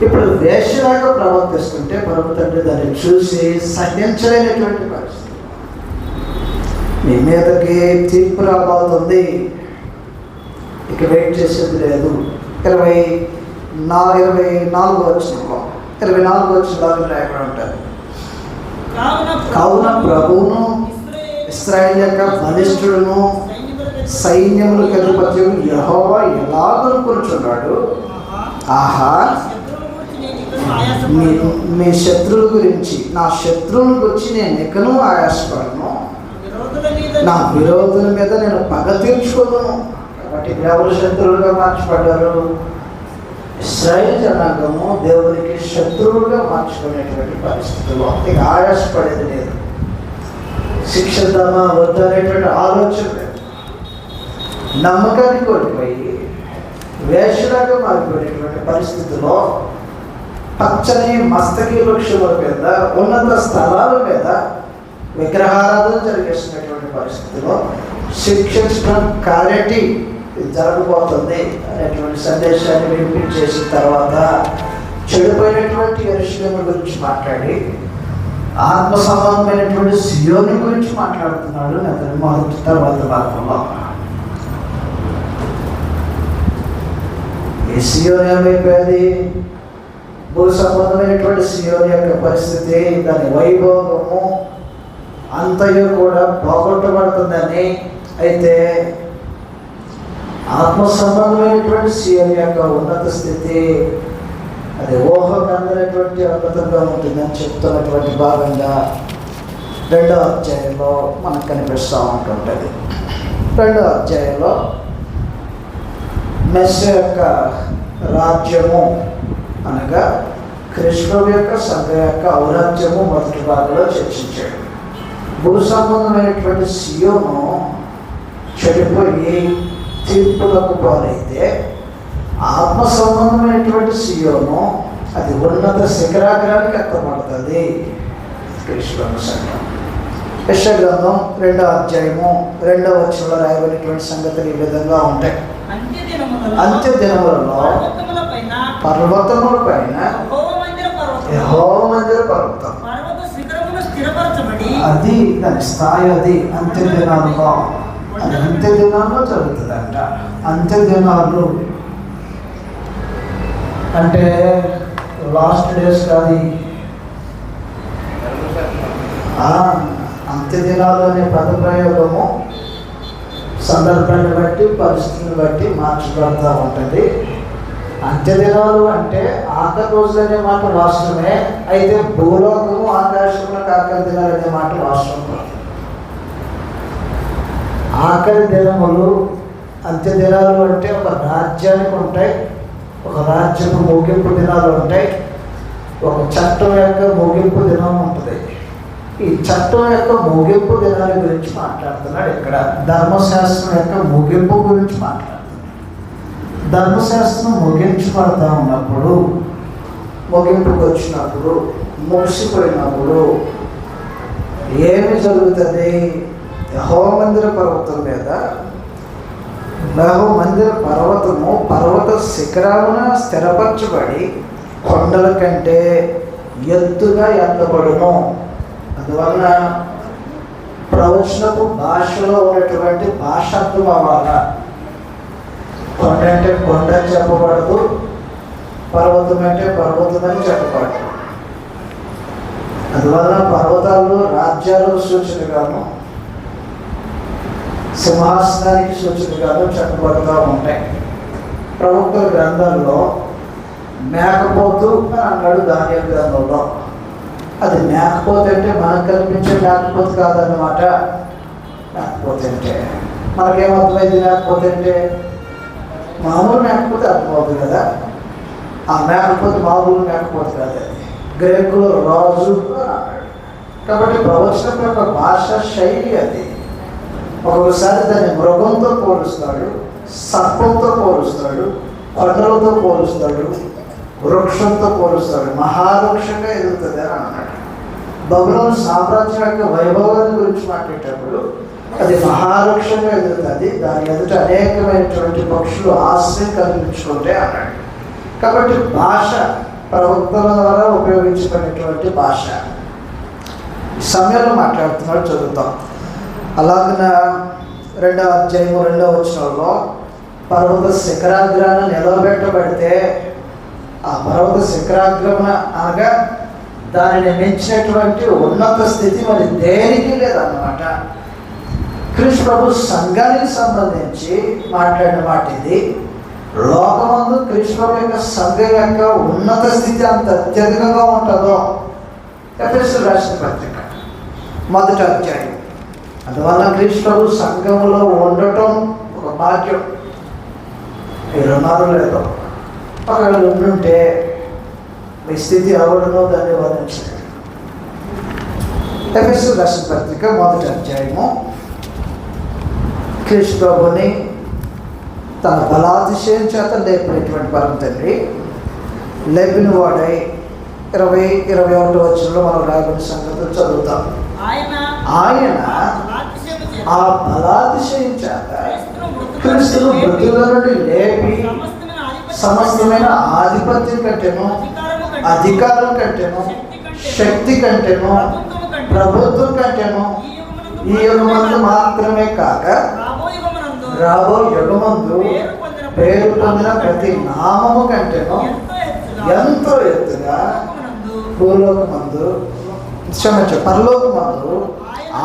ఇప్పుడు వేశ్యలాగా ప్రవర్తిస్తుంటే ప్రభు తండ్రి దాన్ని చూసి సహించలేనటువంటి పరిస్థితి. మీ మీదకి తీర్పు రాబోతుంది, ఇక వెయిట్ చేసేది లేదు. 24వ వచనంలో 24వ వచనంలో రాయబడి ఉంటారు, కావున ప్రభువును ఇశ్రాయేలు యొక్క బలిష్ఠుడును సైన్యములకు అధిపతి యెహోవా ఎలాగనుకుంటున్నాడు, ఆహా మీ శత్రువుల గురించి, నా శత్రువుల గురించి నేను ఎక్కనూ ఆయాసపడను, నా విరోధుల మీద నేను పగ తీర్చుకోను. కాబట్టి ఎవరు శత్రువులుగా మార్చబడ్డారు? ఇశ్రాయేలు జనాంగము దేవునికి శత్రువులుగా మార్చుకునేటువంటి పరిస్థితుల్లో ఇక ఆయాసపడేది లేదు, శిక్షిద్దామా వద్దనేటువంటి ఆలోచన లేదు. నమ్మకాన్ని కోల్పోయి వేషలాగా మారిపోయినటువంటి పరిస్థితుల్లో పచ్చని మస్తకి వృక్షముల మీద, ఉన్నత స్థలాల మీద విగ్రహారాధన జరిగేసినటువంటి పరిస్థితిలో శిక్షించడం క్లారిటీ జరగబోతుంది అనేటువంటి సందేశాన్ని వినిపించేసిన తర్వాత చెడిపోయినటువంటి యెరూషలేము గురించి మాట్లాడి ఆత్మ సంబంధమైనటువంటి సియోను గురించి మాట్లాడుతున్నాడు అతని మొదటి తర్వాత భాగంలో. ఈ సియోను ఏమైపోయింది? భూ సంబంధమైనటువంటి సియోను యొక్క పరిస్థితి, దాని వైభోగము అంతయు కూడా పోగొట్టబడుతుందని. అయితే ఆత్మ సంబంధమైనటువంటి సియోను యొక్క ఉన్నత స్థితి అది ఊహకందనటువంటి అద్భుతంగా ఉంటుందని చెప్తున్నటువంటి భాగంగా 2వ అధ్యాయంలో మనకు కనిపిస్తూ ఉంటుంటుంది. 2వ అధ్యాయంలో మెస్సియా యొక్క రాజ్యము అనగా క్రీస్తు యొక్క సంఘ యొక్క ఔరాజ్యము మొదటి భాగంలో చర్చించాడు. భూ సంబంధమైనటువంటి సియోను చెడిపోయి తీర్పులకు పాలైతే, ఆత్మ సంబంధమైనటువంటి సియోను అది ఉన్నత శిఖరాగ్రానికి ఎత్తబడుతుంది. క్రీస్తు సంఘం. యెషయా గ్రంథం 2వ అధ్యాయము 2వ వచనంలో రాయబడినటువంటి సంగతులు ఈ విధంగా ఉంటాయి. అంత్య దినములలో పర్వతముల పైన యెహోవా మందిర పర్వతం అది దాని స్థాయి, అది అంత్య దినాల్లో, అది అంత్య దినాల్లో జరుగుతుందంట. అంత్య దినాలు అంటే లాస్ట్ డేస్ కాదు. అంత్య దినాలు అనే పదప్రయోగము సందర్భాన్ని బట్టి, పరిస్థితిని బట్టి మార్చబడుతూ ఉంటుంది. అంత్యదినాలు అంటే ఆఖరి రోజులు అనే మాట వాస్తవమే. అయితే భూలోకము ఆకాశంలోకి ఆఖరి దినాలు అనే మాట వాస్తవం కాదు. ఆఖరి దినములు, అంత్యదినాలు అంటే ఒక రాజ్యానికి ఉంటాయి, ఒక రాజ్యపు ముగింపు దినాలు ఉంటాయి, ఒక చట్టం యొక్క ముగింపు దినం ఉంటుంది. ఈ చట్టం యొక్క ముగింపు దినాల గురించి మాట్లాడుతున్నాడు ఇక్కడ. ధర్మశాస్త్రం యొక్క ముగింపు గురించి మాట్లాడుతున్నాడు. ధర్మశాస్త్రం ముగించబడతా ఉన్నప్పుడు, ముగింపుకు వచ్చినప్పుడు, ముగిసిపోయినప్పుడు ఏమి జరుగుతుంది? యెహోవా మందిర పర్వతం మీద, యెహోవా మందిర పర్వతము పర్వత శిఖరాలను స్థిరపరచబడి కొండల కంటే ఎత్తుగా ఎత్తబడును. అందువల్ల ప్రవచనపు భాషలో ఉన్నటువంటి భాషార్థం అవ్వాలా. కొండ అంటే కొండ అని చెప్పబడదు, పర్వతం అంటే పర్వతం అని చెప్పబడదు. అందువల్ల పర్వతాలు రాజ్యాలకు సూచనగాను, సింహాసనానికి సూచనగాను చెప్పబడుతూ ఉంటాయి. ప్రవక్తల గ్రంథాల్లో మేకపోతు అని అన్నాడు దానియేలు గ్రంథంలో. అది మేకపోతే అంటే మనకు కనిపించే మేకపోతే కాదన్నమాట. మేకపోతే అంటే మనకేమర్థమైంది? మేకపోతే అంటే మామూలు మేకపోతే అర్థమవుతుంది కదా. ఆ మేకపోతే మామూలు మేకపోతే కాదు, అది గ్రీకులో రాజు అని అన్నాడు. కాబట్టి ప్రవచనం యొక్క భాష శైలి అది. ఒక్కొక్కసారి దాన్ని మృగంతో పోలుస్తాడు, సర్పంతో పోలుస్తాడు, కొండలతో పోలుస్తాడు, వృక్షంతో పోలుస్తాడు. మహావృక్షంగా ఎదుగుతుంది అని అన్నాడు. బబులోను సామ్రాజ్యం యొక్క వైభవాన్ని గురించి మాట్లాడేటప్పుడు అది మహావృక్షంగా ఎదుగుతుంది, దాని ఎదుట అనేకమైనటువంటి పక్షులు ఆశ్రయం కల్పించుకుంటే అన్నాడు. కాబట్టి భాష ప్రవక్తల ద్వారా ఉపయోగించబడినటువంటి భాష. సమయంలో మాట్లాడుతున్నాడు, చదువుతాం. అలాగన 2వ అధ్యాయము 2వ వచనంలో పర్వత శిఖరాగ్రాన్ని నిలబెట్టబడితే, ఆ పర్వత శిఖరాగ్రమున అనగా దానిని మించినటువంటి ఉన్నత స్థితి మరి దేనికి లేదన్నమాట. క్రీస్తు ప్రభు సంఘానికి సంబంధించి మాట్లాడిన మాట ఇది. లోకమందు క్రీస్తు ప్రభు యొక్క సంఘం యొక్క ఉన్నత స్థితి అంత అత్యధికంగా ఉంటుందో. ఎఫెసీయులకు రాసిన పత్రిక 1వ అధ్యాయం. అందువల్ల క్రీస్తు ప్రభు సంఘములో ఉండటం ఒక భాగ్యం. మీరున్నారో లేదో, ఒకవేళ ఉండుంటే మీ స్థితి ఎవరినో దాన్ని వర్ణించలేదు. ఎఫెసీయులకు రాసిన పత్రిక 1వ అధ్యాయము. క్రీస్తు ప్రభుని తన బలాతిశయం చేత లేపినటువంటి పరమ తండ్రి లేపిన వాడై 20-21 వచనంలో మనం రాయబడిన సంగతులు చదువుతాం. ఆయన ఆ బలాతిశయం చేత క్రీస్తును మృతుల నుండి లేపి సమస్తమైన ఆధిపత్యం కంటేను, అధికారం కంటేను, శక్తి కంటేను, ప్రభుత్వం కంటేను ఈ యుగమందు మాత్రమే కాక రాబో యుగమందు పేరు పొందిన ప్రతి నామము కంటేను ఎంతో ఎత్తుగా పరలోకమందు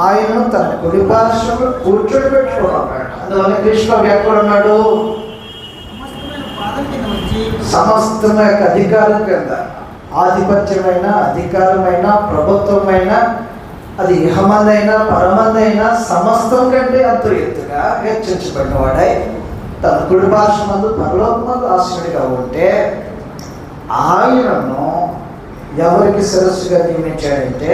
ఆయనను తన కుడి పార్శ్వములో కూర్చొని పెట్టుకున్నాడు. అందువల్ల కృష్ణుడు ఎక్కడున్నాడు? సమస్తమైన యొక్క అధికారం కింద, ఆధిపత్యమైన, అధికారమైన, ప్రభుత్వమైన, అది ఇహమందైనా పరమందైనా సమస్తం కంటే ఎంతో ఎత్తుగా హెచ్చించబడిన వాడై తన కుడి పార్శ్వమందు పరలోకమందు ఆసీనుడిగా ఉంటే ఆయనను ఎవరికి శిరస్సుగా నియమించాడంటే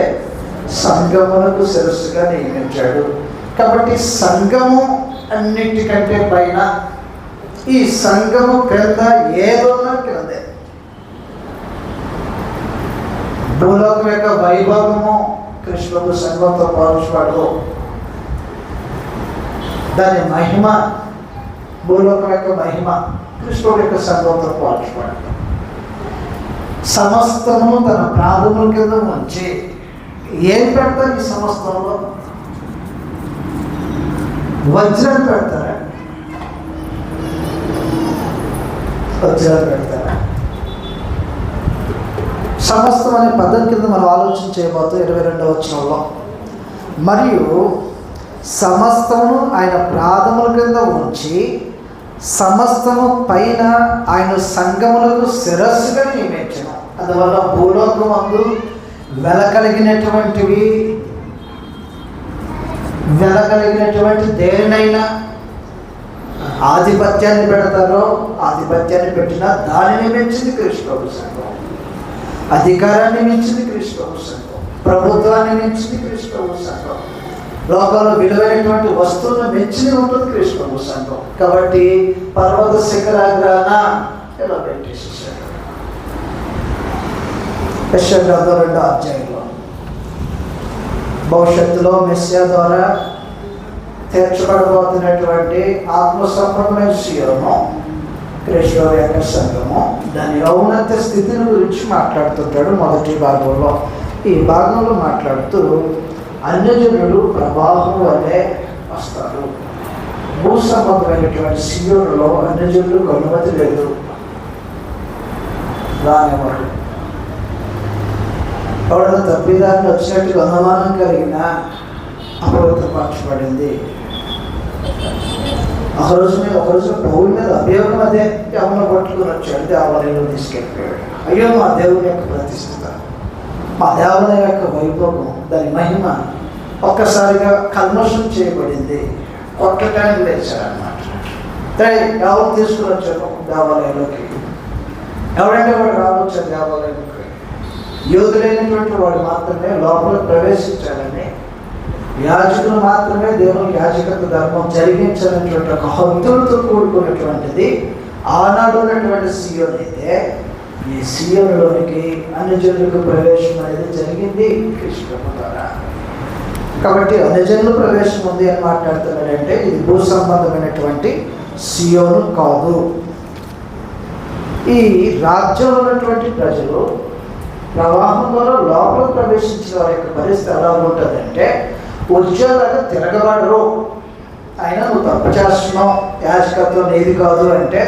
సంఘమునకు శిరస్సుగా నియమించాడు. కాబట్టి సంఘము అన్నిటికంటే పైన, ఈ సంఘము క్రింద ఏదన్నా క్రిందే. భూలోకం యొక్క వైభవము కృష్ణుడు సంఘంతో పోల్చువాడు. దాని మహిమ, భూలోకం యొక్క మహిమ కృష్ణుడు యొక్క సంఘంతో పోల్చువాడు. సమస్తము తన ప్రాధముల కింద ఉంచి ఏం పెడతారు? ఈ సమస్తంలో వజ్రాలు పెడతారా? వజ్రాలు పెడతారా? సమస్తం అనే పద్ధతి కింద మనం ఆలోచన చేయబోతాం 22వ వచనంలో. మరియు సమస్తమును ఆయన ప్రాధముల కింద ఉంచి సమస్తము పైన ఆయన సంఘములకు శిరస్సుగా నియమించను. అందువల్ల భూలోకమందు వెలకలిగినటువంటి దేనినైనా ఆధిపత్యాన్ని పెడతారో, ఆధిపత్యాన్ని పెట్టినా దానిని మించింది క్రీస్తు సంఘం. అధికారాన్ని మించింది క్రీస్తు సంఘం. ప్రభుత్వాన్ని మించింది క్రీస్తు సంఘం. లోకంలో విలువైనటువంటి వస్తువులను మెచ్చి ఉంటుంది క్రీస్తు సంఘం. కాబట్టి పర్వత శిఖరాగ్రాన ఎలా పెట్టేసేసాడు? యెషయా గ్రంథం 2వ అధ్యాయంలో భవిష్యత్తులో మెస్సియా ద్వారా తీర్చబడబోతున్నటువంటి ఆత్మసంపన్నమైన సియోను, క్రీస్తు యొక్క సంఘము, దాని ఔన్నత్య స్థితిని గురించి మాట్లాడుతుంటాడు మొదటి భాగంలో. ఈ భాగంలో మాట్లాడుతూ అన్యజనులు ప్రవాహం వల్లే వస్తారు. భూ సంబంధమైనటువంటి సియోనులో అన్యజనులకు అనుమతి లేదు, రానివాడు. ఎవడన్నా తప్పిదాన్ని వచ్చినట్టుగా అనుమానం కలిగిన అపవిత్రపరచబడింది. ఒకరోజు పౌలు మీద అభియోగం అదే. ఎవరిని పట్టుకుని వచ్చాడు, దేవాలయంలో తీసుకెళ్ళిపోయాడు. అయ్యో మా దేవుని యొక్క ప్రతిష్ఠిత, మా దేవాలయం యొక్క వైభోగం, దాని మహిమ ఒక్కసారిగా కల్మషం చేయబడింది. కొట్టడానికి లేచారన్నమాట. ఎవరు తీసుకుని వచ్చారు దేవాలయంలోకి? ఎవరంటే వాడు రావచ్చారు దేవాలయంలోకి. యోధులైనటువంటి వాడు మాత్రమే లోపల ప్రవేశించాలని, యాజకులు మాత్రమే దేవుని యాజకత్వ ధర్మం జరిగించాలనేటువంటి ఒక హద్దులతో కూడుకున్నటువంటిది ఆనాడు ఉన్నటువంటి సియోన్ అయితే, ఈ సియోనులోనికి అన్యజనులకు ప్రవేశం అనేది జరిగింది కృష్ణ ద్వారా. కాబట్టి అన్యజనుల ప్రవేశం ఉంది అని మాట్లాడుతున్నాడంటే ఇది భూ సంబంధమైనటువంటి సియోను కాదు. ఈ రాజ్యంలో ఉన్నటువంటి ప్రజలు ప్రవాహం ద్వారా లోపల ప్రవేశించిన వారి యొక్క పరిస్థితి ఎలా ఉంటుందంటే, ఉద్యోగాలు తిరగబడరు. అయినా నువ్వు తప్పు చేస్తున్నావు, యాజకత్వం నీది కాదు అంటే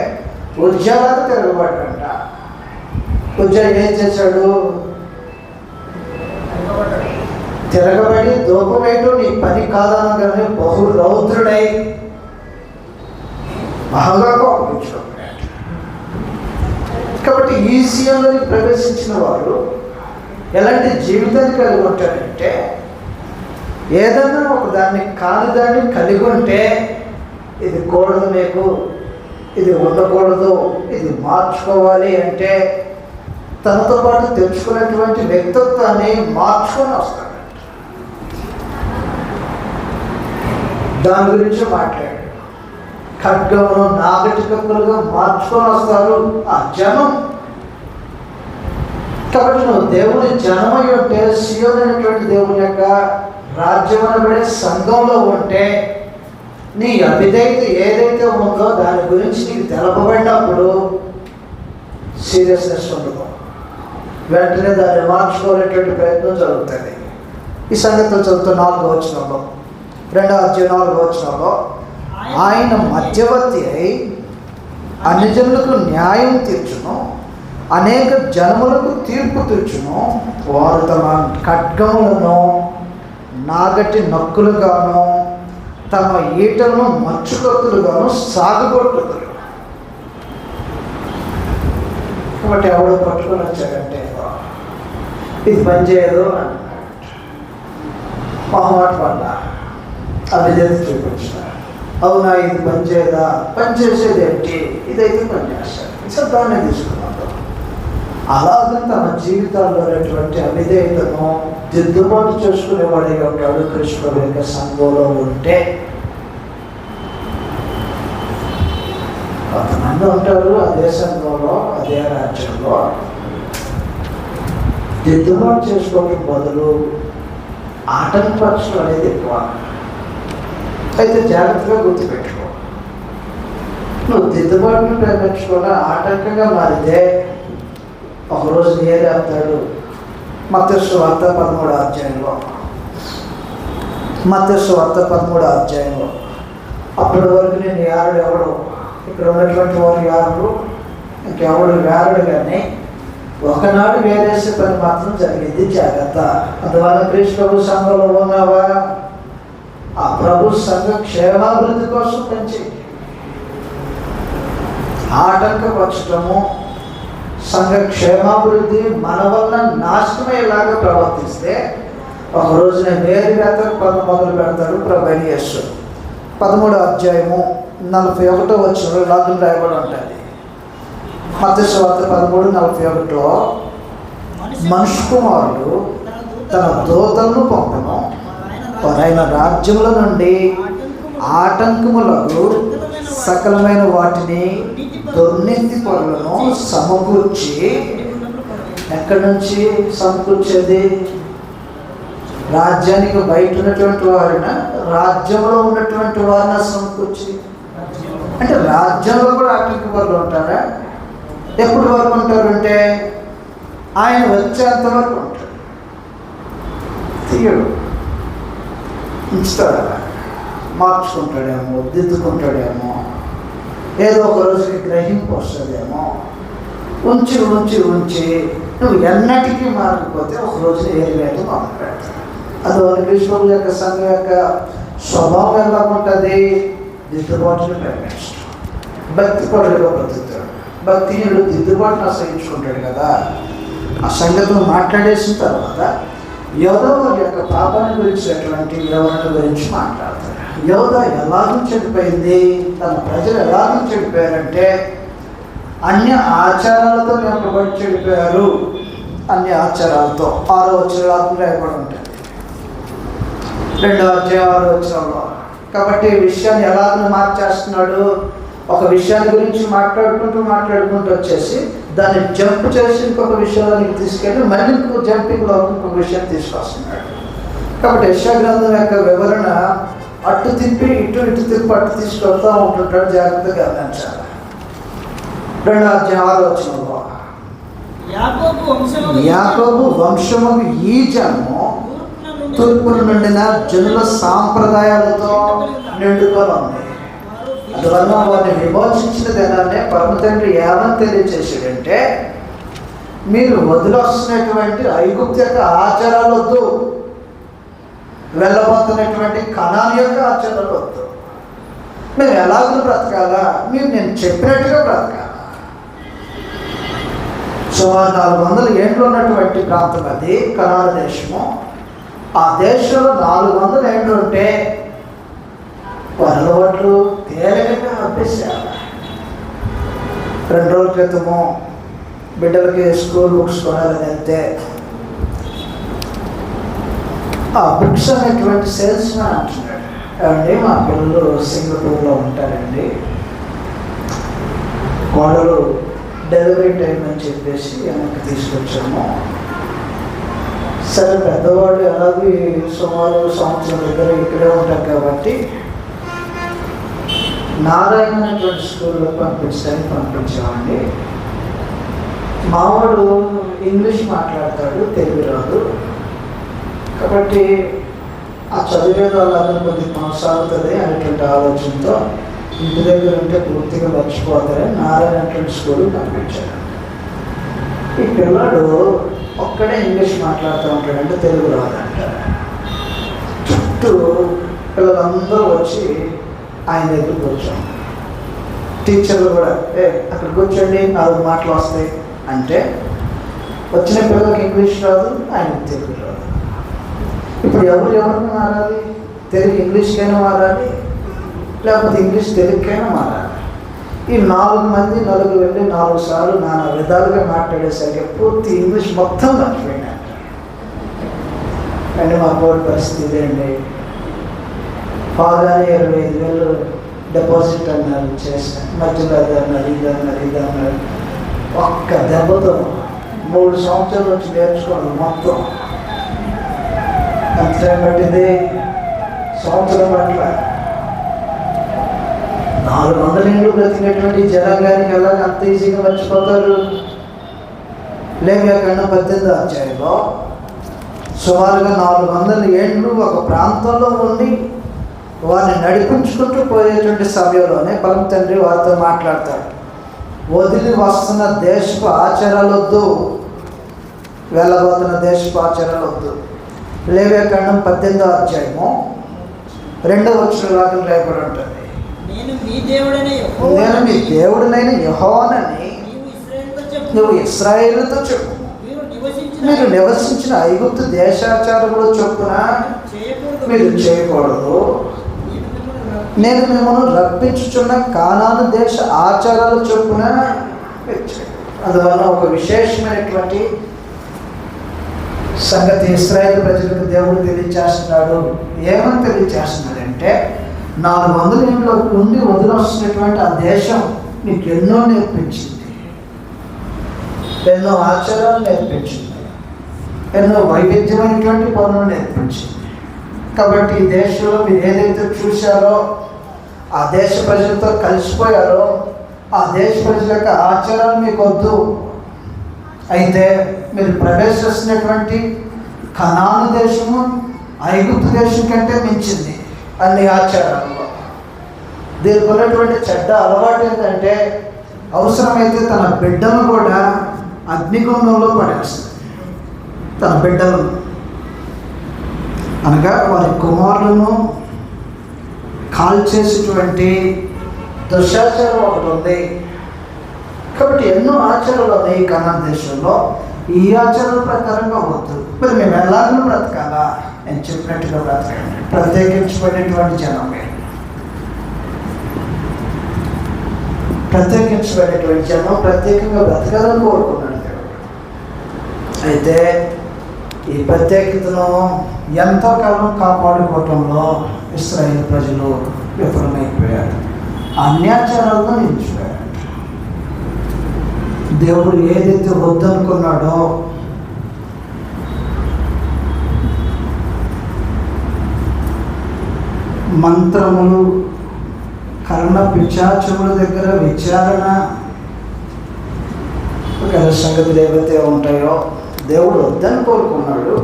ఉద్యోగాలు తిరగబడ్డంట. ఉద్యోగం ఏం చేశాడు? తిరగబడి దూపమేయటం నీ పని కాదనగానే బహు రౌద్రుడై బాగా కోపించాడు. కాబట్టి ఈ సియోనులోని ప్రవేశించిన వారు ఎలాంటి జీవితాన్ని కలిగి ఉంటారంటే, ఏదన్నా ఒక దాన్ని కలిగి ఉంటే ఇది కూడదు, మీకు ఇది ఉండకూడదు, ఇది మార్చుకోవాలి అంటే తనతో పాటు తెలుసుకున్నటువంటి వ్యక్తిత్వాన్ని మార్చుకొని వస్తాడు. దాని గురించి మాట్లాడాడు. ఖడ్గమును నాగటి కప్పులుగా మార్చుకొని వస్తారు ఆ జనం. కాబట్టి నువ్వు దేవుని జనమై ఉంటే, సియోను అనేటువంటి దేవుని యొక్క రాజ్యం అనబడే సంఘంలో ఉంటే, నీ అవిధేయత ఏదైతే ఉందో దాని గురించి నీకు తెలపబడినప్పుడు సీరియస్నెస్ ఉండదు. వెంటనే దాన్ని మార్చుకోవాలనేటువంటి ప్రయత్నం జరుగుతుంది. ఈ సంగతిలో చదువుతూ 4వ వచనంలో, 2వ అధ్యాయం 4వ వచనంలో, ఆయన మధ్యవర్తి అయి అన్ని జనులకు న్యాయం తీర్చును, అనేక జనములకు తీర్పు తీర్చును. వారు తమ ఖడ్గములను నాగటి నక్కులుగాను తమ ఈటలను మచ్చుకొత్తులుగాను సాగుగొట్టుతారు. కాబట్టి ఎవడో పట్టుకొని వచ్చాడంటే ఇది పనిచేయదు అన్నాడు. మొహమాట పడ్డా అవిధేయత చూపించిన. అవునా, ఇది పనిచేయదా? పనిచేసేది ఏంటి? ఇదైతే పనిచేస్తాడు, దాన్ని తీసుకున్నాడు. అలాగే తన జీవితాల్లో ఉన్నటువంటి అవిధేయతను దిద్దుబాటు చేసుకునేవాడిగా ఉంటాడు క్రీస్తు యొక్క సంఘంలో ఉంటే. కొంతమంది ఉంటారు అదే సంఘంలో, అదే రాజ్యంలో దిద్దుబాటు చేసుకోవడం బదులు ఆటంకపరచడం అనేది ఎక్కువ. అయితే జాగ్రత్తగా గుర్తుపెట్టుకో, నువ్వు దిద్దుబాటును ప్రేమించుకున్న ఆటంకంగా మారితే ఒకరోజు నేరే అవుతాడు. మత్తయి సువార్త 13వ అధ్యాయంలో, మత్తయి సువార్త 13వ అధ్యాయంలో, అప్పటి వరకు నేను యారుడు ఎవడు, ఇక్కడ ఉన్నటువంటి వారు యారుడు, ఇంకెవడు యారుడు, కానీ ఒకనాడు వేరేసే పని మాత్రం జరిగింది. జాగ్రత్త. అందువల్ల క్రీస్తు ప్రభు సంఘంలో ఉన్నావా, ఆ ప్రభు సంఘ క్షేమాభివృద్ధి కోసం పెంచి ఆటంకపరచటము, సంఘ క్షేమాభివృద్ధి మన వలన నాశనమయ్యేలాగా ప్రవర్తిస్తే ఒక రోజున వేరు వేతకు పనులు మొదలు పెడతాడు ప్రభు అయిన యేసు. 13వ అధ్యాయము 41వ వచనంలో ఇలాగ రాయబడి ఉంటుంది. మత్తయి సువార్త 13:41లో, మనుష్య కుమారుడు తన దూతలను పంపను, వారైన రాజ్యముల నుండి ఆటంకములకు సకలమైన వాటిని దుర్నీతి పరులను సమకూర్చి. ఎక్కడి నుంచి సమకూర్చేది? రాజ్యానికి బయట ఉన్నటువంటి వారిన, రాజ్యంలో ఉన్నటువంటి వారిని సమకూర్చి. అంటే రాజ్యంలో కూడా ఆటంక పరులు ఉంటారా? ఎప్పటి వరకు ఉంటారంటే ఆయన వచ్చేంత వరకు ఉంటాడు. తీయడు, ఉంచుతాడు, మార్చుకుంటాడేమో, దిద్దుకుంటాడేమో, ఏదో ఒక రోజుకి గ్రహింపు వస్తుందేమో. ఉంచి ఉంచి ఉంచి నువ్వు ఎన్నటికీ మారకపోతే ఒక రోజున ఏరివేత మొదలు పెడతాడు. అందువల్ల క్రీస్తు యొక్క సంఘం యొక్క స్వభావం ఎలా ఉంటుంది? దిద్దుబాటును ప్రేమిస్తాడు, భక్తి పరులుగా బ్రతుకుతాడు. భక్తిహీనుడు దిద్దుబాటును ఆశ్రయించుకుంటాడు కదా. ఆ సంగతులు మాట్లాడేసిన తర్వాత యోధ వారి యొక్క పాపాన్ని గురించినటువంటి వివరణ గురించి మాట్లాడతాడు. యోధ ఎలాగూ చెడిపోయింది, తన ప్రజలు ఎలాగూ చెడిపోయారంటే అన్య ఆచారాలతో నింపబడి చెడిపోయారు. అన్య ఆచారాలతో 6వ వచనంలో రాయబడి ఉంటుంది, 2వ అధ్యాయం 6వ వచనంలో. కాబట్టి ఈ విషయాన్ని ఎలాగో మార్చేస్తున్నాడు? ఒక విషయాన్ని గురించి మాట్లాడుకుంటూ వచ్చేసి దాన్ని జంప్ చేసి ఇంకొక విషయానికి తీసుకెళ్ళి మళ్ళీ ఇంకో జంపింగ్లో ఇంకొక విషయం తీసుకొస్తున్నాడు. కాబట్టి యెషయా గ్రంథం యొక్క వివరణ అటు తిప్పి ఇటు తిప్పి అటు తీసుకొస్తూ ఉంటుంటాడు. జాగ్రత్తగా గమనించాలి. 2వ అధ్యాయం 6వ వచనంలో, యాకోబు వంశము ఈ జనము తూర్పున నుండిన జనుల సాంప్రదాయాలతో నిండుకొని ఉంది. అందువల్ల వారిని విమోచించిన దినాన్నే పరమ తండ్రి ఏమని తెలియచేసాడంటే, మీరు వదిలొస్తున్నటువంటి ఐగుప్తు యొక్క ఆచారాలు వద్దు, వెళ్ళబోతున్నటువంటి కనాను యొక్క ఆచారాలు వద్దు. మేము ఎలాగో బ్రతకాలా? మీరు నేను చెప్పినట్టుగా బ్రతకాలా? సుమారు 400 ఏళ్ళు ఉన్నటువంటి ప్రాంతం అది కనాను దేశము. ఆ దేశంలో 400 ఏళ్ళు ఉంటే అలవాట్లు తేలికగా అభ్యసాలు. 2 రోజుల క్రితము బిడ్డలకి స్కూల్ బుక్స్ కొనాలని వెళ్తే ఆ బుక్స్ అనేటువంటి సేల్స్ మ్యాన్ అంటున్నాడు, ఏమండి మా పిల్లలు సింగపూర్లో ఉంటారండి. కోడలు డెలివరీ టైం అని చెప్పేసి వెనక్కి తీసుకొచ్చాము. సరే పెద్దవాళ్ళు ఎలాగో సుమారు సంవత్సరం దగ్గర ఇక్కడే ఉంటారు కాబట్టి నారాయణ అనేటువంటి స్కూల్లో పంపించామండి. మావాడు ఇంగ్లీష్ మాట్లాడతాడు, తెలుగు రాదు. కాబట్టి ఆ చదివేది వాళ్ళందరూ కొద్దిగా కొనసాగుతుంది అనేటువంటి ఆలోచనతో ఇంటి దగ్గర ఉంటే పూర్తిగా మర్చిపోతారని నారాయణ అనేటువంటి స్కూల్ పంపించాడు. ఈ పిల్లాడు ఒక్కడే ఇంగ్లీష్ మాట్లాడుతూ ఉంటాడంటే తెలుగు రాదంటారు. చుట్టూ పిల్లలందరూ వచ్చి ఆయన దగ్గర కూర్చోండి. టీచర్లు కూడా అక్కడ కూర్చోండి 4 మాటలు వస్తాయి అంటే వచ్చిన పిల్లలకి ఇంగ్లీష్ రాదు, ఆయనకు తెలుగు రాదు. ఇప్పుడు ఎవరిని మారాలి? తెలుగు ఇంగ్లీష్కైనా మారాలి, లేకపోతే ఇంగ్లీష్ తెలుగుకైనా మారాలి. ఈ 4 మంది నలుగురు వెళ్ళి 4 సార్లు నానా విధాలుగా మాట్లాడేసరికి పూర్తి ఇంగ్లీష్ మొత్తం మర్చిపోయినా. కానీ మా కోడి పరిస్థితి ఇదేండి. బాగానే 25,000 డిపాజిట్ అన్నారు, చేశాను. మధ్యలో అది అన్నారు, ఇది అన్నారు. ఒక్క దెబ్బతో 3 సంవత్సరాల నుంచి నేర్చుకోవడం మొత్తం ఎంత టైం పట్టింది? సంవత్సరం పట్ల 400 ఏళ్ళు బ్రతికేటువంటి జనాంగానికి ఎలాగ అంత ఈజీగా మర్చిపోతారు? లేవ్యాకాండం 18వ అధ్యాయంలో సుమారుగా 400 ఏళ్ళు ఒక ప్రాంతంలో ఉండి వారిని నడిపించుకుంటూ పోయేటువంటి సమయంలోనే పరమ తండ్రి వారితో మాట్లాడతాడు. వదిలి వస్తున్న దేశపు ఆచారాలు వద్దు, వెళ్ళబోతున్న దేశపు ఆచారాలు వద్దు. లేవ్యాకాండం 18వ అధ్యాయము 2వ వచనంలో రాయబడి ఉంటుంది, నేను మీ దేవుడనైన యెహోవానని నువ్వు ఇశ్రాయేలుతో చెప్పు. మీరు నివసించిన ఐగుప్తు దేశాచారములు చొప్పున మీరు చేయకూడదు. నేను మిమ్మల్ని రప్పించుచున్న కానాను దేశ ఆచారాలు చొప్పున. అందువల్ల ఒక విశేషమైనటువంటి సంగతి ఇశ్రాయేలు ప్రజలకు దేవుడు తెలియచేస్తున్నాడు. ఏమని తెలియచేస్తున్నాడంటే 400 ఏళ్ళలో ఉండి వదిలొస్తున్నటువంటి ఆ దేశం నీకు ఎన్నో నేర్పించింది, ఎన్నో ఆచారాలు నేర్పించింది, ఎన్నో వైవిధ్యమైనటువంటి పనులు నేర్పించింది. కాబట్టి ఈ దేశంలో మీరు ఏదైతే చూశారో, ఆ దేశ ప్రజలతో కలిసిపోయారో, ఆ దేశ ప్రజల యొక్క ఆచారాలు మీకు వద్దు. అయితే మీరు ప్రవేశిస్తున్నటువంటి కనాను దేశము ఐగుప్తు దేశం కంటే మించింది అన్ని ఆచారాల్లో. దీనికి ఉన్నటువంటి చెడ్డ అలవాటు ఏంటంటే అవసరమైతే తన బిడ్డను కూడా అగ్నిగుండంలో పడేస్తుంది. తన బిడ్డలను అనగా వారి కుమారులను కాల్చేసేటువంటి దుశ్శాచారం ఒకటి ఉంది. కాబట్టి ఎన్నో ఆచారాలు ఉన్నాయి ఈ కనాన్ దేశంలో. ఈ ఆచారాల ప్రకారంగా వద్దు. మరి మేము ఎలాగో బ్రతకాలా? నేను చెప్పినట్టుగా బ్రతకండి. ప్రత్యేకించబడినటువంటి జనమే, ప్రత్యేకించబడినటువంటి జనం ప్రత్యేకంగా బ్రతకాలని కోరుకున్నాడు దేవుడు. అయితే ఈ ప్రత్యేకతను ఎంతో కాలం కాపాడుకోవటంలో ఇశ్రాయేలు ప్రజలు విఫలమైపోయారు. అన్యాచారాలతో నిలిచిపోయారు. దేవుడు ఏదైతే వద్దనుకున్నాడో మంత్రములు, కర్ణ పిశాచముల దగ్గర విచారణ, ఒక సంగతులు ఏవైతే ఉంటాయో దేవుడు వద్దని కోరుకున్నాడు,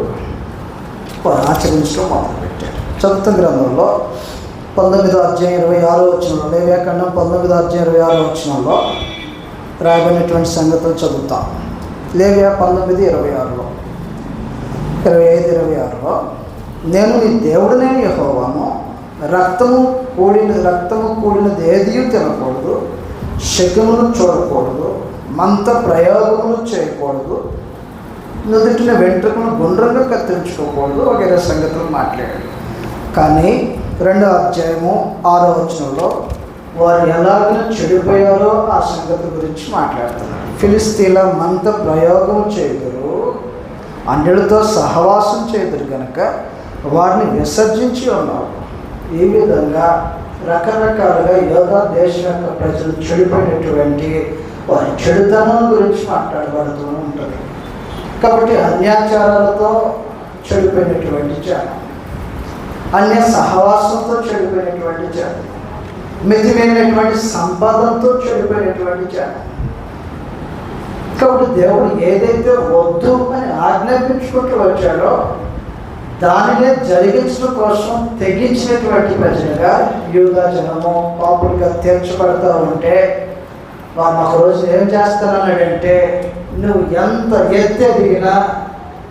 వారు ఆచరించడం మొదలుపెట్టాడు. చదువుతున్న గ్రంథంలో 19వ అధ్యాయం 26వ వచనంలో, లేవ్యాకాండం 19వ అధ్యాయం 26వ వచనంలో రాయబడినటువంటి సంగతులు చదువుతాం. లేవ్యా 19:26లో 25-26లో, నేను నీ దేవుడినైన యెహోవాను, రక్తము కూడినది ఏదియూ తినకూడదు, శకుమును చూడకూడదు, మంత ప్రయోగములు చేయకూడదు, నుదుటిన వెంట్రుకను గుండ్రంగా కత్తిరించుకోకూడదు వగైరా సంగతులు మాట్లాడాడు. కానీ 2వ అధ్యాయము 6వ వచనంలో వారు ఎలాగైనా చెడిపోయారో ఆ సంగతి గురించి మాట్లాడుతున్నారు. ఫిలిస్తీన్ల మంత ప్రయోగం చేయుదురు, అన్యులతో సహవాసం చేయుదురు కనుక వారిని విసర్జించి ఉన్నారు. ఈ విధంగా రకరకాలుగా యోధా దేశం యొక్క ప్రజలు చెడిపోయినటువంటి వారి చెడుతనం గురించి మాట్లాడబడుతూ ఉంటుంది. కాబట్టి అన్యాచారాలతో చెడిపోయినటువంటి జనం, అన్య సహవాసంతో చెడిపోయినటువంటి జనం, మితిమైనటువంటి సంపాదనతో చెడిపోయినటువంటి జనం. కాబట్టి దేవుడు ఏదైతే వద్దు అని ఆజ్ఞాపించుకుంటూ వచ్చాడో దానినే జరిగించడం కోసం తెగించినటువంటి ప్రజలుగా యూదా జనము పాపులుగా తీర్చబడతా ఉంటే వారు ఒక రోజు ఏం చేస్తానన్నాడంటే, నువ్వు ఎంత ఎత్తే దిగినా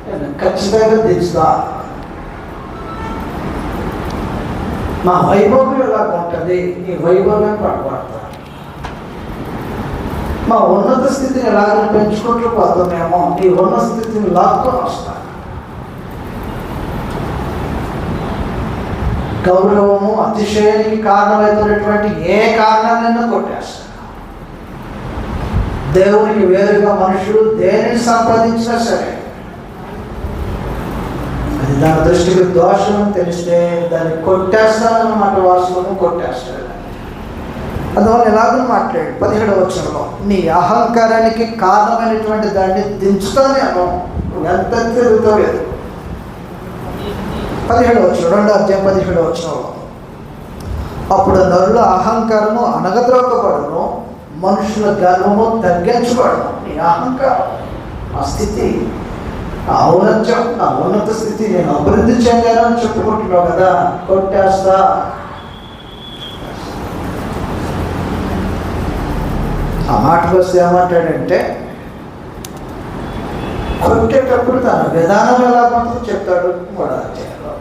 నేను ఖచ్చితంగా దించుతా, మా వైభవం ఎలాగ ఉంటుంది, నీ వైభవం పడబడతా, మా ఉన్నత స్థితిని ఎలాగ పెంచుకుంటూ పోతామేమో నీ ఉన్నత స్థితిని లాక్కొని వస్తా. గౌరవము అతిశయానికి కారణమైనటువంటి ఏ కారణాలైనా కొట్టేస్తా. దేవునికి వేరుగా మనుషులు దేనిని సంపాదించినా సరే అది దాని దృష్టికి దోషం తెలిస్తే దాన్ని కొట్టేస్తానన్నమాట. వాస్తవం కొట్టేస్తాడు. అందువల్ల ఎలాగో మాట్లాడు 17వ వచనంలో, నీ అహంకారానికి కారణమైనటువంటి దాన్ని దించుతానేమో, ఎంత తిరుగుతావు. 17వ వచనం, 2వ అధ్యాయం 17వ వచనంలో, అప్పుడు నరుల అహంకారము అనగద్రోకబడును, మనుషుల గర్వము తగ్గించబడను. నీ అహంకారం, ఆ స్థితి, ఆ ఔన్నత్యం, ఆ ఉన్నత స్థితి నేను అభివృద్ధి చెందానని చెప్పుకుంటున్నావు కదా, కొట్టేస్తా. ఆ మాటకు వస్తే ఏమంటాడంటే, కొట్టేటప్పుడు తన విధానం ఎలా పడుతుందో చెప్తాడు. 3వ అధ్యాయంలో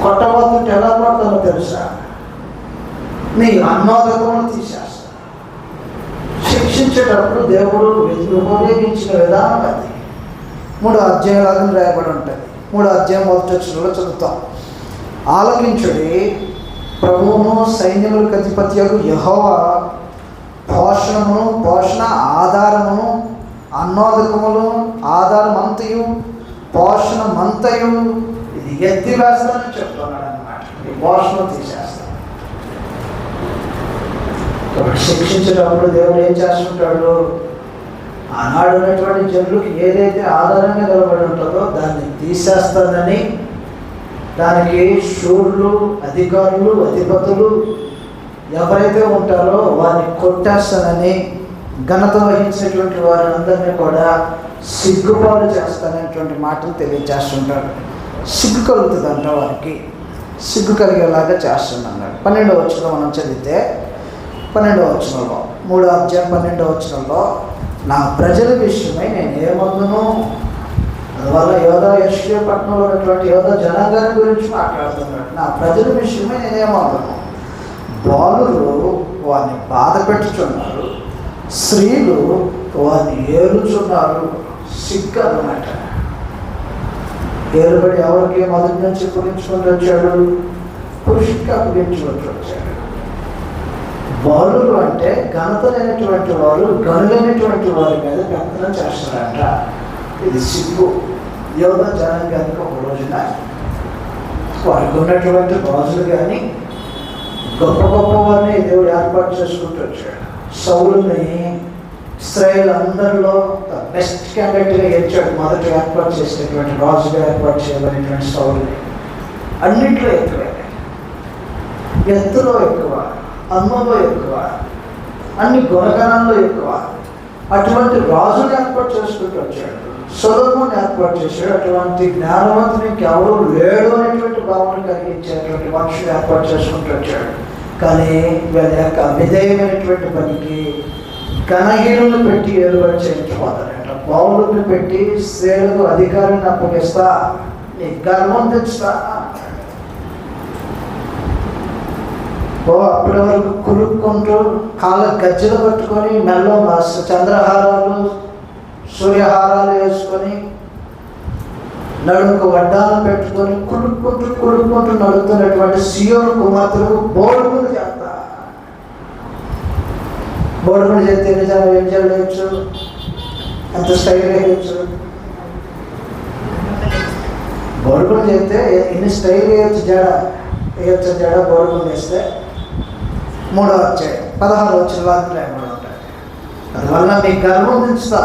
కొట్టబోతుంటే ఎలా పడుతుందో తెలుసా, నీ అన్నోదకమును తీసేస్తా. శిక్షించేటప్పుడు దేవుడు ఉపయోగించిన విధానం అది. 3వ అధ్యాయంలాగా రాయబడి ఉంటుంది. 3వ అధ్యాయం 1వ వచనంలో చదువుతాం. ఆలకించుడి, ప్రభువును సైన్యములకు అధిపతియగు యెహోవా పోషణ ఆధారమును, అన్నోదకములు ఆధారమంతయు పోషణమంతయు ఇది ఎత్తి వేస్తానని చెప్తున్నాడు అన్నమాట. ఈ పోషణ తీసేస్తాను. శిక్షించేటప్పుడు దేవుడు ఏం చేస్తుంటాడు, ఆనాడు ఉన్నటువంటి జనులకు ఏదైతే ఆధారంగా నిలబడి ఉంటుందో దాన్ని తీసేస్తానని, దానికి శూరులు, అధికారులు, అధిపతులు ఎవరైతే ఉంటారో వారిని కొట్టేస్తానని, ఘనత వహించినటువంటి వారందరినీ కూడా సిగ్గుపాలు చేస్తాననేటువంటి మాటలు తెలియజేస్తుంటారు. సిగ్గు కలుగుతుందంట వారికి, సిగ్గు కలిగేలాగా చేస్తున్నాడు. 12వ వచనంలో మనం చదివితే 12వ వచనంలో 3వ అధ్యాయం 12వ వచనంలో, నా ప్రజల విషయమై నేను ఏమందును, అందువల్ల యోధా యెష్షయా పట్టణంలో ఉన్నటువంటి యోధా జనాంగాన్ని గురించి మాట్లాడుతున్నాడు. నా ప్రజల విషయమై నేనేమందును, బాలురు వారిని బాధ పెట్టుచున్నారు, స్త్రీలు వారిని ఏలుచున్నారు. సిగ్గు అన్నమాట. ఏలుబడి ఎవరికి మొదటి నుంచి అప్పగించుకుంటూ వచ్చాడు, పురుషుడికి అప్పగించుకుంటూ వచ్చాడు. బాలురు అంటే ఘనత లేనటువంటి వారు, గనులైనటువంటి వారి మీద పెత్తనం చేస్తారంట. ఇది సిగ్గు. యోధా జనాంగానికి ఒక రోజున వారికి ఉన్నటువంటి రాజులు కానీ గొప్ప గొప్ప వారిని దేవుడు ఏర్పాటు చేసుకుంటూ వచ్చాడు. సౌలుని ఇశ్రాయేల్ అందరిలో బెస్ట్ క్యాండిడేట్గా ఎంచాడు. మొదట ఏర్పాటు చేసినటువంటి రాజుగా ఏర్పాటు చేయబడినటువంటి సౌలుని అన్నింటిలో ఎక్కువ, ఎత్తులో ఎక్కువ, అన్నంలో ఎక్కువ, అన్ని గుణగణంలో ఎక్కువ. అటువంటి రాజుని ఏర్పాటు చేసుకుంటూ వచ్చాడు. సొలొమోను ఏర్పాటు చేశాడు. అటువంటి జ్ఞానవంతుని ఎవరు లేడు అనేటువంటి భావన కలిగించేటువంటి మనుషులు ఏర్పాటు చేసుకుంటూ వచ్చాడు. కానీ వీళ్ళ యొక్క విధేయమైనటువంటి పనికి ఘనహీనులను పెట్టి ఏలుబడి చేయించుకోతారంట. పౌరులను పెట్టి స్త్రీలకు అధికారాన్ని అప్పగిస్తా, నీ గర్వం తెచ్చుతా. అప్పటి వరకు కురుక్కుంటూ కాళ్ళ గజ్జలు పట్టుకొని మెల్లో చంద్రహారాలు, సూర్యహారాలు వేసుకొని, నడుముకు వడ్డాలను పెట్టుకొని కుడుక్కుంటూ నడుస్తున్నటువంటి సియోను కుమార్తెలకు బోడుకుని చేస్తా. బోడుకుని చేస్తే నిజంగా ఏం చేయవచ్చు, ఎంత స్టైల్ వేయచ్చు. బోడుకుని చేస్తే ఎన్ని స్టైల్ వేయచ్చు, జడ తీర్చ జడ గోడకు వేస్తే 3వ అధ్యాయం 16 వచ్చిన వారికి రాయబడి ఉంటాయి. అందువల్ల మీ గర్వం ఉంచుతా.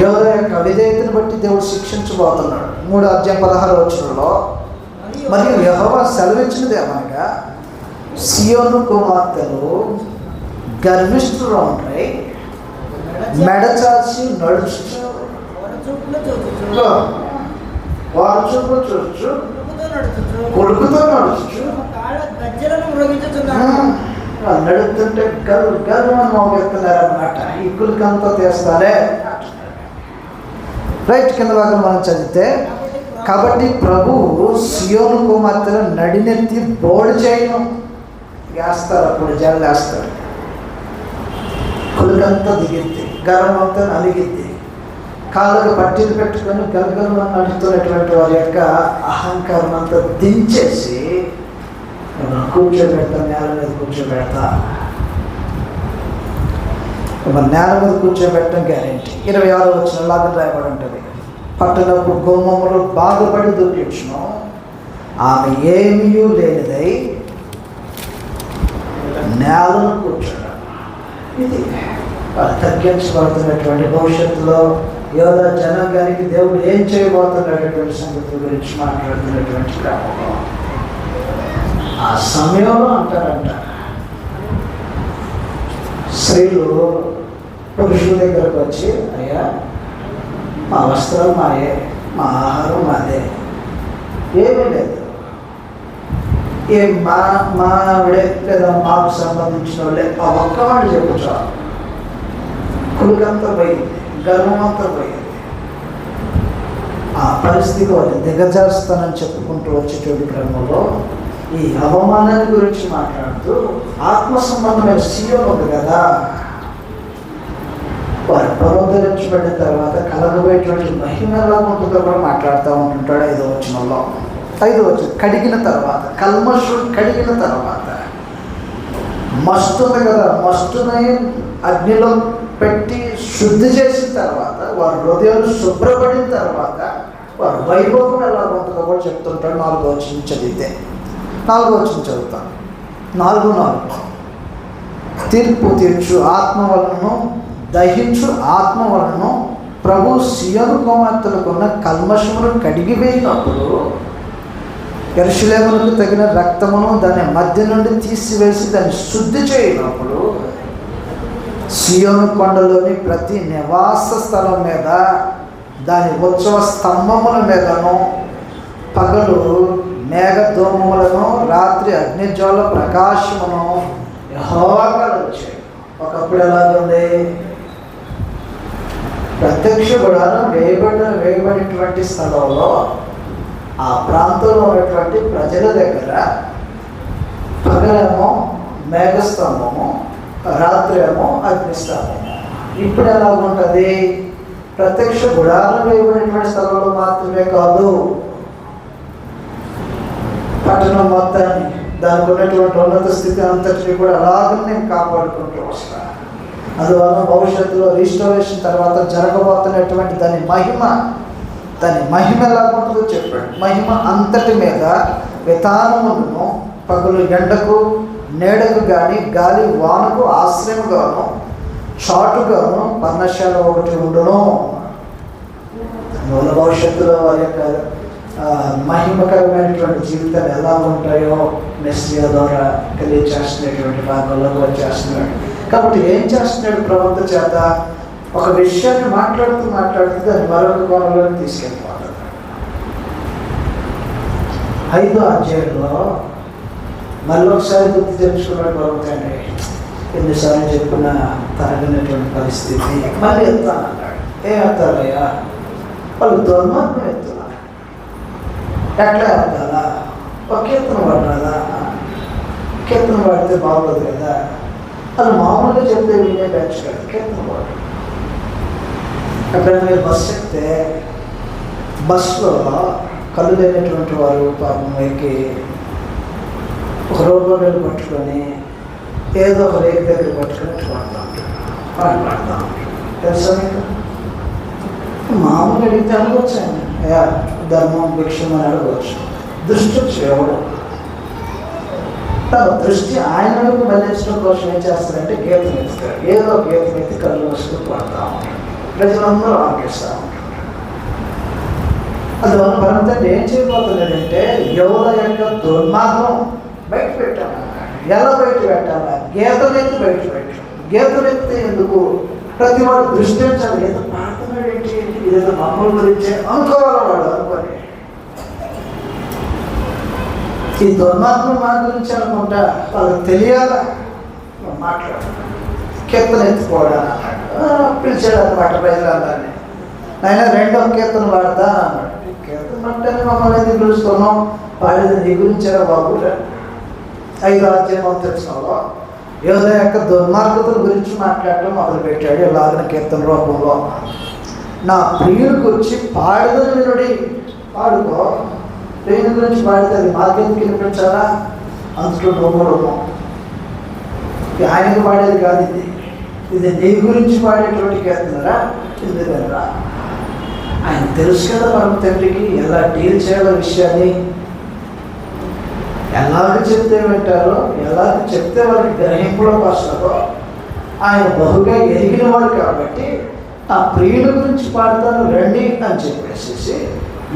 యోధ యొక్క విధేయతను బట్టి దేవుడు శిక్షించబోతున్నాడు. 3వ అధ్యాయం 16 వచనంలో, మరియు యెహోవా సెలవిచ్చినది ఏమనగా, సియోను కుమార్తెలు గర్విష్ఠులు ఉంటాయి, మెడచాచి నడుచు, వారు చూపు చూచు, కొడుకుతో నడుచు, నడుస్తుంటే గర్వ గర్వం మోగెత్తున్నారు అన్నమాట. ఇక్కులకంతా తీస్తారే. రైట్, కింద భాగం మనం చదివితే, కాబట్టి ప్రభువు సియోను కుమార్తెలు నడినెత్తి బోడి చేయను వేస్తారు. అప్పుడు జల్లు వేస్తారు. కులుకంతా దిగిద్ది, గర్వం అంతా నలిగిద్ది. కాళ్ళకు పట్టీలు పెట్టుకొని గలగలను నడుస్తున్నటువంటి వారి యొక్క అహంకారం అంతా దించేసి కూర్చోబెడతా, నేల మీద కూర్చోబెడతా. నేల మీద కూర్చోబెట్టడం గ్యారెంటీ. 26 వచ్చిన లాగా రాయబడి ఉంటుంది. పట్టణపు గుమ్మములు బాగుపడి దుఃఖించును, ఆమె ఏమీ లేనిదై నేలను కూర్చోడం. ఇది తగ్గించబడుతున్నటువంటి భవిష్యత్తులో యోధ జనాంగానికి దేవుడు ఏం చేయబోతున్నటువంటి సంగతి గురించి మాట్లాడుతున్నటువంటి క్రమంలో ఆ సమయంలో అంటారంట, స్త్రీలు పురుషుల దగ్గరకు వచ్చి, అయ్యా మా వస్త్రం మాయే, మా ఆహారం మాదే, ఏమీ లేదు, మా ఆవిడే లేదా మాకు సంబంధించిన వాళ్ళే, ఆ ఒక్కవాడు చెప్పు చాలు. కులుకంతా పోయింది, గర్వమంతా పోయింది. ఆ పరిస్థితి వాళ్ళు దిగజారుస్తానని చెప్పుకుంటూ వచ్చేటువంటి క్రమంలో ఈ అవమానాన్ని గురించి మాట్లాడుతూ ఆత్మ సంబంధమైన సియోను ఉంది కదా, వారు పునరుద్ధరించబడిన తర్వాత కలగబోయేటువంటి మహిమ ఎలా ఉంటుందో కూడా మాట్లాడుతూ ఉంటుంటాడు. 5వ వచనంలో, 5వ వచనం, కడిగిన తర్వాత, కల్మషుడు కడిగిన తర్వాత, మస్తు ఉంది కదా, మస్తుని అగ్నిలో పెట్టి శుద్ధి చేసిన తర్వాత, వారి హృదయాలు శుభ్రపడిన తర్వాత వారి వైభవం ఎలా ఉంటుందో కూడా చెప్తుంటాడు. 4వ వచనం చదివితే, 4వ వచనం చదువుతాను. 4:4, తీర్పు తీర్చు ఆత్మ వలనను దహించు ఆత్మ వలనను ప్రభు సియోను కుమార్తెలకున్న కల్మషమును కడిగివేయినప్పుడు, యెరూషలేమునకు తగిన రక్తమును దాని మధ్య నుండి తీసివేసి దాన్ని శుద్ధి చేయనప్పుడు, సియోను కొండలోని ప్రతి నివాస స్థలం మీద, దాని ఉత్సవ స్తంభముల మీదను పగలు మేఘధూమములను, రాత్రి అగ్నిజ్వాల ప్రకాశమును యెహోవా కలుగజేయును. ఒకప్పుడు ఎలాగుంది? ప్రత్యక్ష గుడారం వేయబడినటువంటి స్థలంలో ఆ ప్రాంతంలో ఉన్నటువంటి ప్రజల దగ్గర పగలేమో మేఘస్తంభము, రాత్రి ఏమో అగ్నిస్తంభము. ఇప్పుడు ఎలా ఉంటుంది? ప్రత్యక్ష గుడారం వేయబడినటువంటి స్థలంలో మాత్రమే కాదు, పట్టణం మొత్తాన్ని, దానికి ఉన్నటువంటి ఉన్నత స్థితి అంతటిని కూడా అలాగే నేను కాపాడుకుంటూ వస్తాను. అందువల్ల భవిష్యత్తులో రిస్టోరేషన్ తర్వాత జరగబోతున్నటువంటి దాని మహిమ ఎలా ఉంటుందో చెప్పాడు. మహిమ అంతటి మీద వితానములను, పగులు ఎండకు నీడకు కానీ గాలి వానకు ఆశ్రయముగాను చాటుగాను పర్ణశాల ఒకటి ఉండును. అందువల్ల భవిష్యత్తులో వారి యొక్క మహిమకరమైనటువంటి జీవితాలు ఎలా ఉంటాయో మెస్సియా ద్వారా తెలియచేస్తున్నటువంటి భాగంలో వచ్చేస్తున్నాడు. కాబట్టి ఏం చేస్తున్నాడు? ప్రవక్త చేత ఒక విషయాన్ని మాట్లాడుతూ దాన్ని మరొక కోణంలో తీసుకెళ్ళిపోతాడు. 5వ అధ్యాయంలో మళ్ళీ ఒకసారి గుర్తు తెచ్చుకున్నాడు ప్రవక్త. అండి ఎన్నిసార్లు చెప్పిన తరగనటువంటి పరిస్థితి మళ్ళీ ఎత్తానన్నాడు. ఏం ఎత్తాలయ్యా? వాళ్ళు దుర్మార్గం ఎత్తున్నారు. ఎట్లా ఎత్తాలా? ఒక కీర్తన పడ్డాదా? కీర్తన పడితే బాగోదు కదా, అది మామూలుగా చెప్తే వినే బ్యాచ్ కదా, కీర్తన పడు. ఎప్పుడైనా మీరు బస్సు ఎక్కితే బస్సులో కళ్ళు లేనటువంటి వారు పాపం ఎక్కి ఒక రోడ్లో నీళ్ళు పట్టుకొని ఏదో ఒక రేపు దగ్గర పట్టుకొని పాడతాం. తెలుసా మీకు? మామూలుగా అడిగితే అడగవచ్చు, ధర్మం భిక్షం అని అడగవచ్చు. దృష్టి ఎవడు తన దృష్టి ఆయన వైపు మళ్ళించడం కోసం ఏం చేస్తారంటే గీతం ఎత్తుతారు. ఏదో గీతం ఎత్తి కళ్ళు వస్తువు పడతా ఉంటారు. ప్రజలందరూ ఆలోచిస్తూ ఉంటారు. అందువల్ల పరమ తండ్రి ఏం చేయబోతున్నాడంటే యువత యొక్క దుర్మార్గం బయట పెట్టాలి. ఎలా బయట పెట్టాలా? గీతం ఎత్తి బయట పెట్టాలి. గీతం ఎత్తి ఎందుకు? ప్రతి వాడు దృష్టించాలి. ఏదో పాడుతున్నాడు ఏంటి, ఇదేదో మమ్మల్ని గురించే అనుకోవాలి వాడు అనుకోని. ఈ దుర్మార్గం మా గురించి అనుకుంటా వాళ్ళకి తెలియాలా మాట్లాడు. కీర్తన ఎత్తుకోవడా పిలిచాడు అన్నమాట ప్రజలందరినీ. ఆయన రెండో కీర్తన పాడతా అన్నాడు. కీర్తన అంటే మమ్మల్ని ఎందుకు పిలుస్తున్నాం? పాడేది నీ గురించారా బాబు? 5వ అధ్యాయం తెలుసుకోలో యోధ యొక్క దుర్మార్గతల గురించి మాట్లాడటం మొదలుపెట్టాడు. ఇలాగిన కీర్తన రూపంలో నా ప్రియుల గురించి పాడదని వినుడి. పాడుకో. ప్రియుల గురించి పాడితే అది మాకెందుకు వినిపించాలా? అందులో డొమ్మడము ఆయనకు పాడేది కాదు. ఇది నీ గురించి పాడేటువంటి కీర్తనరా? ఎందుకనరా? ఆయన తెలుసు కదా పరమ తండ్రికి ఎలా డీల్ చేయాలో విషయాన్ని. ఎలాగ చెప్తే వింటారో, ఎలాగ చెప్తే వాళ్ళకి గ్రహింపులోకి వస్తారో ఆయన బహుగా ఎరిగిన వాడు. కాబట్టి ఆ ప్రియుల గురించి పాడతాను రండి అని చెప్పేసి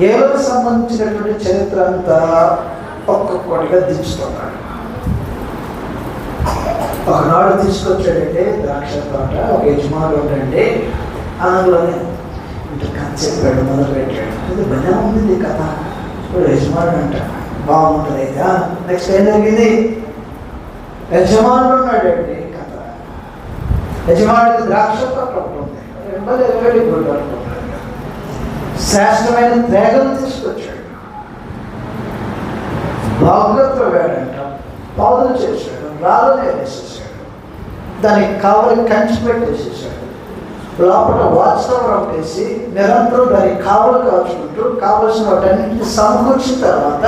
ఏలకు సంబంధించినటువంటి చరిత్ర అంతా ఒక్కొక్కటిగా దించుతున్నాడు. ఒకనాడు తీసుకొచ్చాడంటే ద్రాక్ష తోట, ఒక యజమానుడు ఉండండి అందులోనే ఇంటి కథ చెప్పాడు, మొదలుపెట్టాడు. ఇది భలే ఉంది కథ. యజమానుడు అంట బాగుంటుంది అయితే. నెక్స్ట్ ఏం జరిగింది? యజమానుడు ఉన్నాడండి కథ. యజమానుడికి ద్రాక్ష తోట ఒకటి ఉంది. శ్రేష్టమైన త్రేగలు తీసుకొచ్చాడు. బాగుగా త్రవ్వాడంట, పాదులు చేశాడు, రాళ్ళనే వేసేసాడు, దానికి కావలి కంచి పెట్టేసేసాడు. లోపల వాచ్ టవర్ వేసి నిరంతరం దానికి కావలు కాచుకుంటూ కావలసిన వాటన్నింటినీ సమకూర్చిన తర్వాత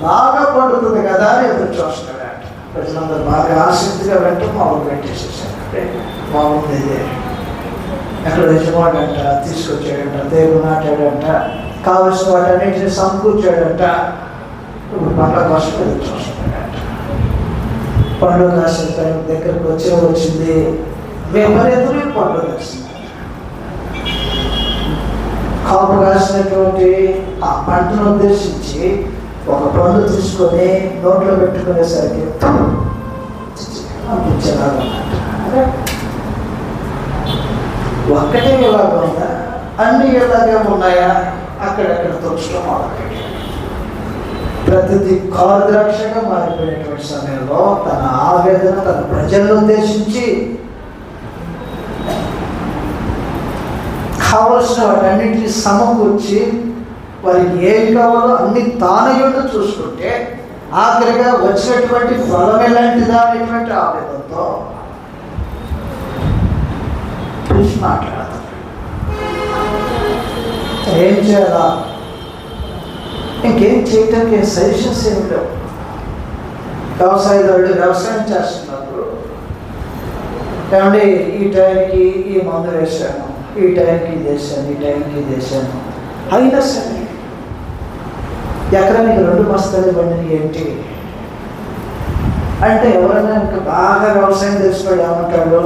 బాగా పండుతుంది కదా అని ఎదురు చూస్తాడంట. ప్రజలందరూ బాగా ఆసక్తిగా వెంట మొదలు పెట్టేసేసాడు. బాగుంది ఎక్కడ యజమాడు అంట తీసుకొచ్చాడంట, దేవుడు నాటాడంట, కావలసిన వాటన్నింటినీ సమకూర్చాడంట. ఇప్పుడు పండుగ కోసం ఎదురు చూస్తున్నాడంట. పండుగ కాసిన టైం దగ్గరకు వచ్చింది. విపరీతమే పండుగ కాసింది. కాపు కాసినటువంటి ఆ పంటను ఉద్దేశించి ఒక పండు తీసుకొని నోట్లో పెట్టుకునేసరికి అనిపించేలాగా ఒక్కటే ఇలాగా ఉందా? అన్ని ఇలాగే ఉన్నాయా? అక్కడక్కడ తొచ్చడం మొదలుపెట్టి ప్రతిదీ కారు ద్రాక్షగా మారిపోయినటువంటి సమయంలో తన ఆవేదన తన ప్రజలను ఉద్దేశించి కావలసిన వాటన్నింటినీ సమకూర్చి వారికి ఏమి కావాలో అన్ని తానయుడు చూసుకుంటే ఆఖరిగా వచ్చినటువంటి ఫలం ఎలాంటిదా అనేటువంటి ఆవేదనతో చూసి మాట్లాడతారు. ఏం చేయాలా? ఇంకేం చేయటానికి సజెషన్స్ ఏమి లేవు. వ్యవసాయదారుడు వ్యవసాయం చేస్తున్నప్పుడు ఏమంటే ఈ టైంకి ఈ మందు వేసాను, ఈ టైంకి ఇది వేసాను, ఈ టైంకి ఇది వేసాను, అయినా సరే ఎకరానికి 2 బస్తాలు బండి ఏంటి అంటే ఎవరైనా ఇంకా బాగా వ్యవసాయం తెలిసిపోయి ఏమంటాడు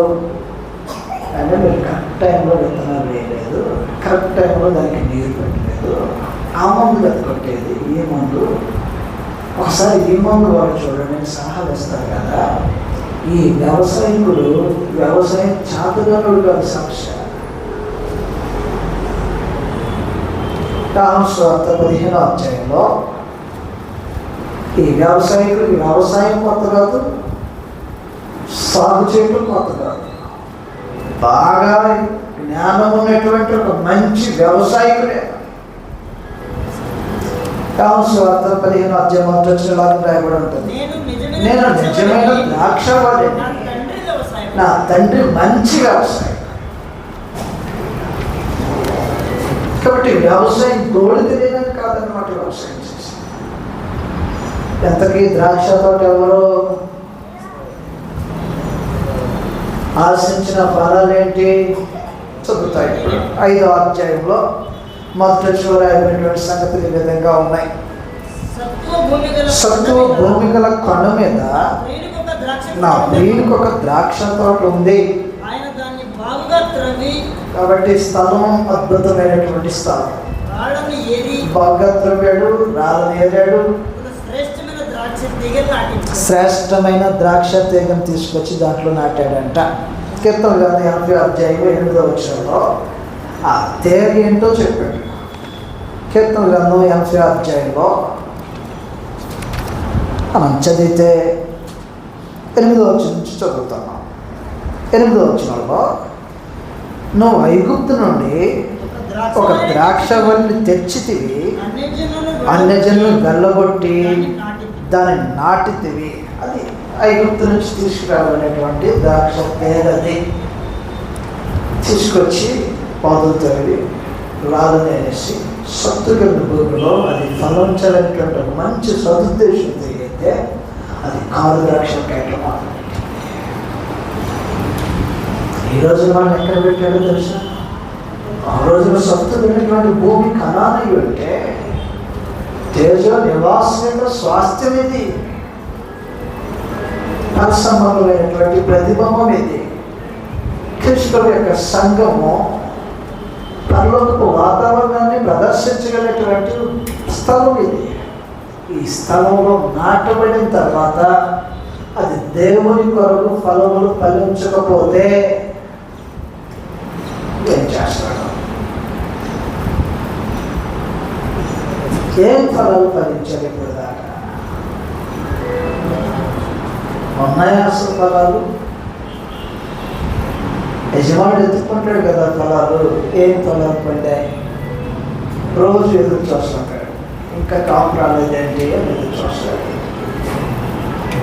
అంటే మీరు కరెక్ట్ టైంలో విత్తనాలు వేయలేదు, కరెక్ట్ టైంలో దానికి నీరు పెట్టలేదు, ఆ మందు కొట్టేది ఈ మందు, ఒకసారి ఈ మందు వాడు చూడండి అని సలహాలు ఇస్తారు కదా. ఈ వ్యవసాయకుడు వ్యవసాయం చాతగానుడు కాదు సమస్య. స్వార్థ 15వ అధ్యాయంలో ఈ వ్యవసాయకుడికి వ్యవసాయం కొత్త కాదు, సాగు చేయడం కొత్త కాదు. బాగా జ్ఞానం ఉన్నటువంటి ఒక మంచి వ్యవసాయకుడే. స్వార్థ 15వ అధ్యాయం రాయబడి ఉంటుంది. నేను నిజమైన ద్రాక్షవాడి, నా తండ్రి మంచి వ్యవసాయం. కాబట్టి వ్యవసాయం గోడు తెలియదని కాదన్నమాట వ్యవసాయం చేసి. ఎంతకీ ద్రాక్ష తోట ఎవరో ఆశించిన ఫలాలేంటి చదువుతాయి. 5వ అధ్యాయంలో మొదటి చివరి అయినటువంటి సంగతులు ఈ విధంగా ఉన్నాయి. సత్తువ భూమి గల కొండ మీద నా ప్రియునికి ఒక ద్రాక్ష తోట ఉంది. కాబట్టి స్థలం అద్భుతమైనటువంటి స్థలం. బాగా త్రవ్వాడు, రాళ్ళని ఏరాడు, శ్రేష్టమైన ద్రాక్ష తీగను తీసుకొచ్చి దాంట్లో నాటాడంట. కీర్తన గ్రంథం 80వ అధ్యాయం 8వ వచనంలో ఆ తీగ ఏంటో చెప్పాడు. కీర్తన గ్రంథం 80వ అధ్యాయంలో మనం చదివితే 8వ వచనం నుంచి చదువుతున్నాం. 8వ వచనంలో, నువ్వు ఐగుప్తు నుండి ఒక ద్రాక్షవల్లిని తెచ్చితివి, అన్యజనులను వెళ్ళగొట్టి దాన్ని నాటితివి. అది ఐగుప్తు నుంచి తీసుకురావాలనేటువంటి ద్రాక్ష పేదది. తీసుకొచ్చి పాదులు తవ్వి రాళ్ళని వేసి సత్తుగల భూమిలో అది ఫలించాలనేటువంటి ఒక మంచి సదుద్దేశం తిరిగితే అది కారు ద్రాక్ష కేటం. ఈరోజు మనం ఎక్కడ పెట్టాడో తెలుసా? ఆ రోజున సత్తుగలిగినటువంటి భూమి కనానీయుడు అంటే తేజ నివాసమైన స్వాస్థ్యం ఇది, పరిసంబంధమైనటువంటి ప్రతిబింబం ఇది. క్రీస్తు యొక్క సంఘము పరలోకపు వాతావరణాన్ని ప్రదర్శించగలిగినటువంటి స్థలం ఇది. ఈ స్థలంలో నాటబడిన తర్వాత అది దేవుని కొరకు ఫలములు ఫలించకపోతే ఏం చేస్తాడు? ఏం ఫలాలు ఫలించాలి? ఇప్పుడు దాకా ఉన్నాయా అసలు ఫలాలు? యజమానుడు ఎత్తుకుంటాడు కదా ఫలాలు. ఏం ఫలాలు పడ్డాయి? రోజు ఎదురు చూస్తుంటాడు, ఇంకా కాపు రాలేదేంటి అని ఎదురు చూస్తాడు.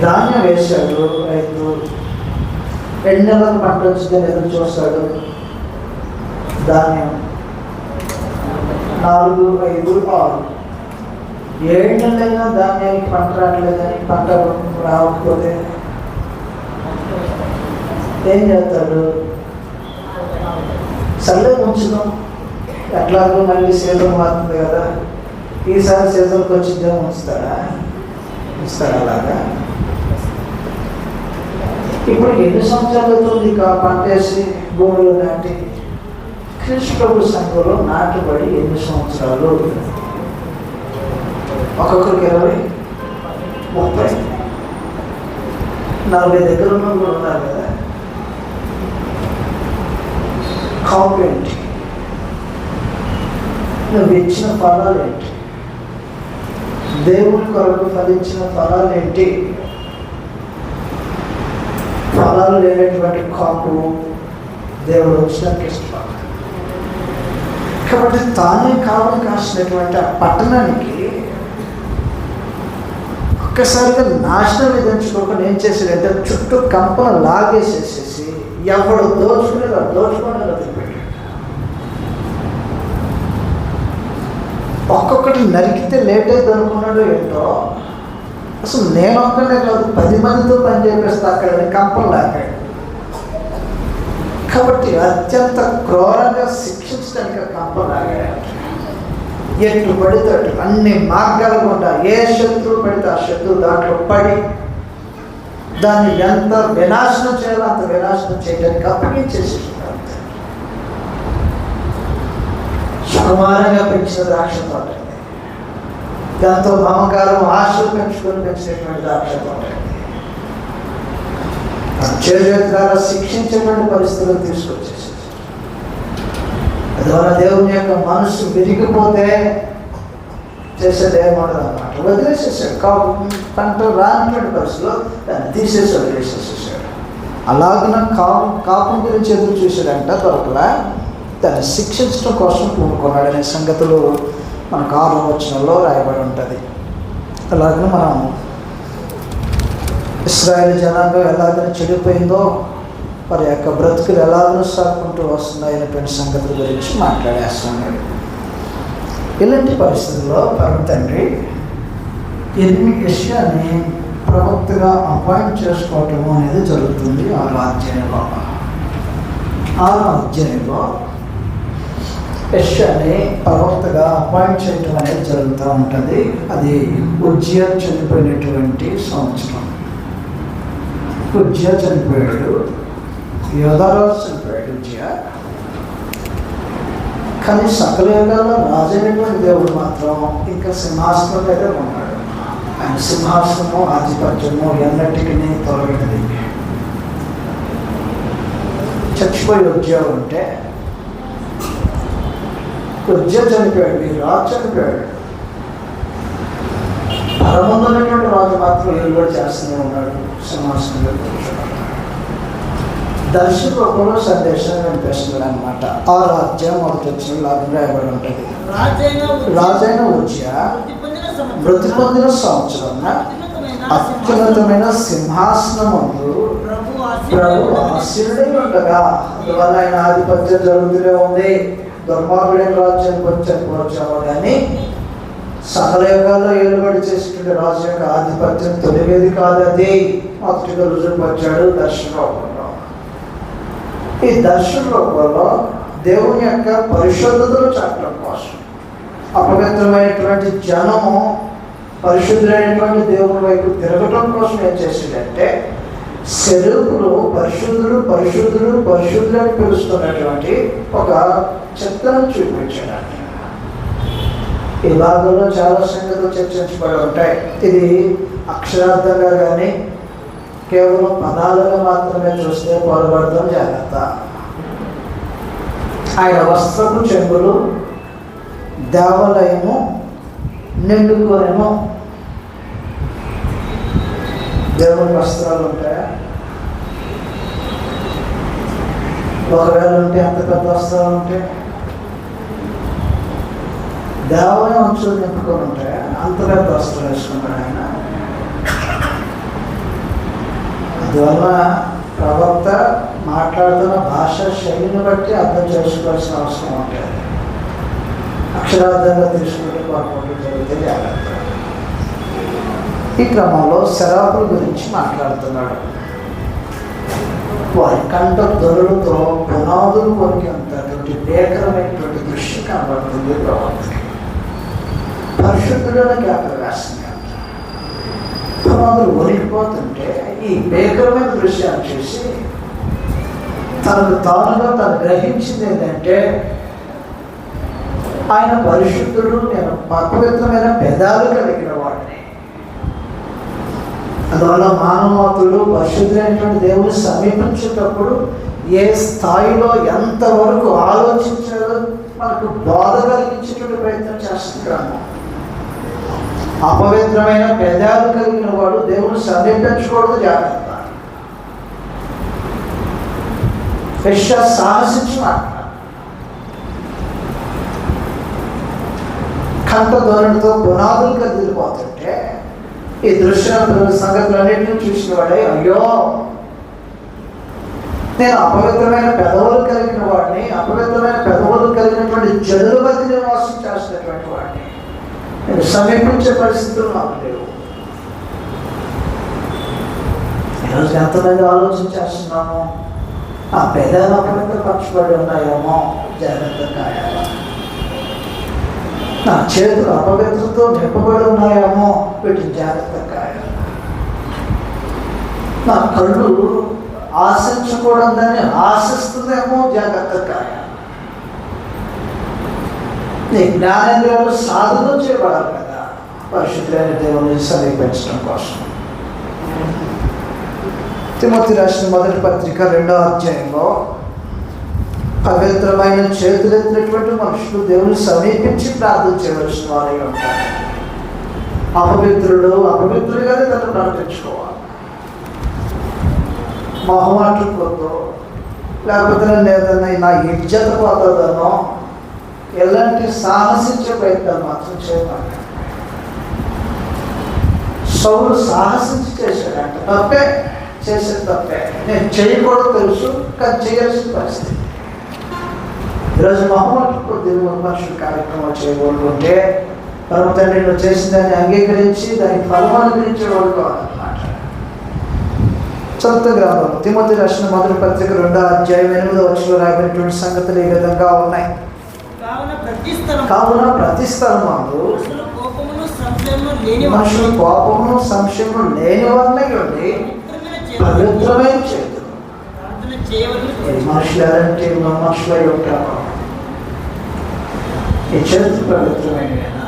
ధాన్యం వేశాడు, రైతు 2 నెలలకు పంట వచ్చిందని ఎదురు చూస్తాడు. ధాన్యం 4, 5, 6, 7 నెలలైనా ధాన్యానికి పంట రావట్లేదని, పంట రాకపోతే ఏం చేస్తాడు? సర్లే ఉంచుదాం, ఎట్లాగో మళ్ళీ సీజన్ మారుతుంది కదా, ఈసారి సీజన్కి వచ్చిద్దాం ఉంచుతాడా? అలాగా. ఇప్పుడు ఎన్ని సంవత్సరాలు అవుతుంది పంట వేసి భూమిలో నాటి? క్రీస్తు సంఘంలో నాటుబడి ఎన్ని సంవత్సరాలు? ఒక్కొక్కరికి 20, 30, 40 దగ్గర ఉన్న కూడా ఉన్నారు కదా. కాపు ఏంటి? నువ్వు ఇచ్చిన ఫలాలు ఏంటి? దేవుని కొరకు ఫలించిన ఫలాలు ఏంటి? ఫలాలు లేనటువంటి కాపు దేవుడు వచ్చినాక ఇష్టపడ. కాబట్టి తానే కావని కాసినటువంటి ఆ పట్టణానికి ఒక్కసారిగా నాశనం విధించుకోకుండా ఏం చేశాడంటే చుట్టూ కంపన లాగేసేసేసి ఎవడు దోచుకునేలా వదిలిపెట్టాడు. ఒక్కొక్కటి నరికితే లేట్ అయితే అనుకున్నాడు ఏంటో. అసలు నేను ఒక్కనే కాదు 10 మందితో పని చేపిస్తా అక్కడ కంపలు లాగాడు. కాబట్టి అత్యంత క్రూరంగా శిక్షించడానికి కంపలు లాగాడు. ఎటు పడితే అటు అన్ని మార్గాల గుండా ఏ శత్రువు పడితే ఆ శత్రువు దాంట్లో పడి దాన్ని ఎంత వినాశనం చేయాలో అంత వినాశనం చేయడానికి అప్పగించేసేస్తున్నారు. సుకుమారంగా పెంచిన ద్రాక్ష తోట, దాంతో మమకారం ఆశలు పెంచుకొని పెంచినటువంటి ద్రాక్ష తోట చేతి ద్వారా శిక్షించేటువంటి పరిస్థితులు తీసుకొచ్చేసి ద్వారా దేవుని యొక్క మనసు విరిగిపోతే చేసేది ఏమఉండదు అన్నమాట. వదిలేసేసాడు. పంట రానటువంటి పరిస్థితిలో దాన్ని తీసేసి వదిలేసేసేసాడు. అలాగున కాపం గురించి ఎదురు చూసాడంట, దొరకలా. దాన్ని శిక్షించడం కోసం పూనుకున్నాడు అనే సంగతులు మనకు 6వ వచనంలో రాయబడి ఉంటుంది. అలాగే మనం ఇశ్రాయేలు జనాంగం ఎలాగైనా చెడిపోయిందో, వారి యొక్క బ్రతుకులు ఎలాగో సాగుకుంటూ వస్తున్నాయనేటువంటి సంగతుల గురించి మాట్లాడేస్తున్నాడు. ఇలాంటి పరిస్థితుల్లో పరమ తండ్రి యెషయాని ప్రవక్తగా అపాయింట్ చేసుకోవటం అనేది జరుగుతుంది. 6వ అధ్యాయంలో యెషయాని ప్రవక్తగా అపాయింట్ చేయటం అనేది జరుగుతూ ఉంటుంది. అది ఉజ్జియా చనిపోయినటువంటి సంవత్సరం. ఉజ్జియా చనిపోయాడు, యోధారాజు చనిపోయాడు ఉజ్జియా. కానీ సకల యుగాల్లో రాజైనటువంటి దేవుడు మాత్రం ఇంకా సింహాసనం మీద ఉన్నాడు. ఆయన సింహాసనము ఆధిపత్యము ఎన్నటికీ తొలగినది. చచ్చిపోయి ఉజ్జియా ఉంటే ఉజ్జియా చనిపోయాడు, ఈ రాజు చనిపోయాడు. పరమందున్నటువంటి రాజు మాత్రం ఏలుబడి చేస్తూనే ఉన్నాడు, సింహాసనంలో కూర్చున్నాడు. దర్శకులు సందేశం వినిపిస్తుంది అనమాట. ఆ రాజ్యం మొదటి వచ్చిన లాభం రాయబడి ఉంటుంది. రాజైన ఉజ్జియా మృతి పొందిన సంవత్సరం అత్యున్నతమైన సింహాసనమందు ప్రభు ఆశీనుడై ఉండగా, అందువల్ల ఆయన ఆధిపత్యం జరుగుతూనే ఉంది. దుర్మార్గుడైన రాజ్యానికి చనిపోవచ్చాము కానీ సకల యుగాల్లో ఏలుబడి చేసేటువంటి రాజు యొక్క ఆధిపత్యం తొలిగేది కాదు. అది మొదటిగా రుజువుపరిచాడు దర్శన రూపంలో. ఈ దర్శన రూపంలో దేవుని యొక్క పరిశుద్ధతను చాటడం కోసం అపవిత్రమైనటువంటి జనము పరిశుద్ధులైనటువంటి దేవుని వైపు తిరగటం కోసం ఏం చేసిందంటే, శరీరులు పరిశుద్ధులు పరిశుద్ధులు పరిశుద్ధులు అని పిలుస్తున్నటువంటి ఒక చిత్రం చూపించాడు. ఈ భాగంలో చాలా సంగతులు చర్చించబడి ఉంటాయి. ఇది అక్షరార్థంగా కానీ కేవలం పదాలుగా మాత్రమే చూస్తే పొరపడతాం, జాగ్రత్త. ఆయన వస్త్రపు చెంగులు దేవాలయము నిండుకోనేమో. దేవుని వస్త్రాలు ఉంటాయా? ఒకవేళ ఉంటే అంత పెద్ద వస్త్రాలు ఉంటే దేవాలయం అంచులు నింపుకొని ఉంటాయా? అంత పెద్ద వస్త్రాలు వేసుకుంటాడు ఆయన. అందువల్ల ప్రవక్త మాట్లాడుతున్న భాష శైలిని బట్టి అర్థం చేసుకోవాల్సిన అవసరం ఉంటుంది. అక్షరార్థంగా తీసుకుంటే పొరపాటు జరిగితే జాగ్రత్త. ఈ క్రమంలో శరాపుల గురించి మాట్లాడుతున్నాడు. వారి కంట దొరలతో పునాదులు కొరికేంతటి భీకరమైనటువంటి దృశ్యం కనబడుతుంది ప్రవక్తకి. పరిశుద్ధులను జ్ఞాపకం వేస్తుంది. పునాదులు వణికిపోతుంటే ఈ భీకరమైన దృశ్యాన్ని చూసి తనకు తానుగా తను గ్రహించింది ఏంటంటే, ఆయన పరిశుద్ధుడు, నేను పవిత్రమైన పెదాలు కలిగిన వాడిని. అందువల్ల మానవతులు పరిశుద్ధులైనటువంటి దేవుని సమీపించేటప్పుడు ఏ స్థాయిలో ఎంతవరకు ఆలోచించాలో మనకు బాధ కలిగించేటువంటి ప్రయత్నం చేస్తున్నాము. అపవిత్రమైన పెదాలు కలిగిన వాడు దేవుని సమీపించకూడదు, జాగ్రత్త. యెషయా సాహసించి మాట్లాడు. కంట ధోరణితో పునాదులు కదిలిపోతుంటే ఈ దృశ్య సంగతులన్నింటినీ చూసిన వాడే, అయ్యో నేను అపవిత్రమైన పెదవులు కలిగిన వాడిని, అపవిత్రమైన పెదవులు కలిగినటువంటి జనుల మధ్య నివాసం చేస్తున్నటువంటి వాడిని, నేను సమీపించే పరిస్థితులు నాకు లేవు. ఈరోజు ఎంతమంది ఆలోచన చేస్తున్నాము, ఆ పెదాలు అపవిత్రపరచబడి ఉన్నాయేమో, జాగ్రత్త కాయాలి. నా చేతులు అపవిత్రతో నింపబడి ఉన్నాయేమో, వీటిని జాగ్రత్త కాయాలి. నా కళ్ళు ఆశించకూడదని ఆశిస్తుందేమో, జాగ్రత్త కాయాలి. నీ జ్ఞానేంద్రియాలు సాధన చేయబడాలి కదా పరిశుద్ధులైన దేవుని సమీపించడం కోసం. తిమోతి రాసిన మొదటి పత్రిక 2వ అధ్యాయంలో పవిత్రమైన చేతులెత్తినటువంటి మనుషులు దేవుని సమీపించి ప్రార్థన చేయవలసిన వారై ఉంటారు. అపవిత్రుడిగానే తను ప్రకటించుకోవాలి. మొహమాటం కొద్దో, లేకపోతే లేదన్నా నా ఇజ్జత పోతుందనో ఎలాంటి సాహసించే ప్రయత్నాలు మాత్రం చేయమంట. సౌలు సాహసించి చేశాడంట, తప్పే, చేసేది తప్పే. నేను చేయకూడదు తెలుసు, కానీ చేయాల్సిన పరిస్థితి. ఈరోజు మొహమాటం కొద్ది మనుషులు కార్యక్రమాలు చేయకూడకుంటే పరమ తండ్రి నువ్వు చేసిన దాన్ని అంగీకరించి దానికి ఫలం అనుగ్రహించేవాడు కావాలన్నమాట. చదువుత గ్రంథం తిమోతి రాసిన మొదటి పత్రిక 2వ అధ్యాయం 8వ వచనంలో రాయబడినటువంటి సంగతులు ఈ విధంగా ఉన్నాయి. కావున ప్రతి స్థలమందు మనుషులు కోపమును సంశయము లేని వారినై ఉండి పవిత్రమైన చేతులు. మనుషులు ఎలాంటి మనుషులై ఉంటారు? ఈ చేతులు పవిత్రమైనవేనా?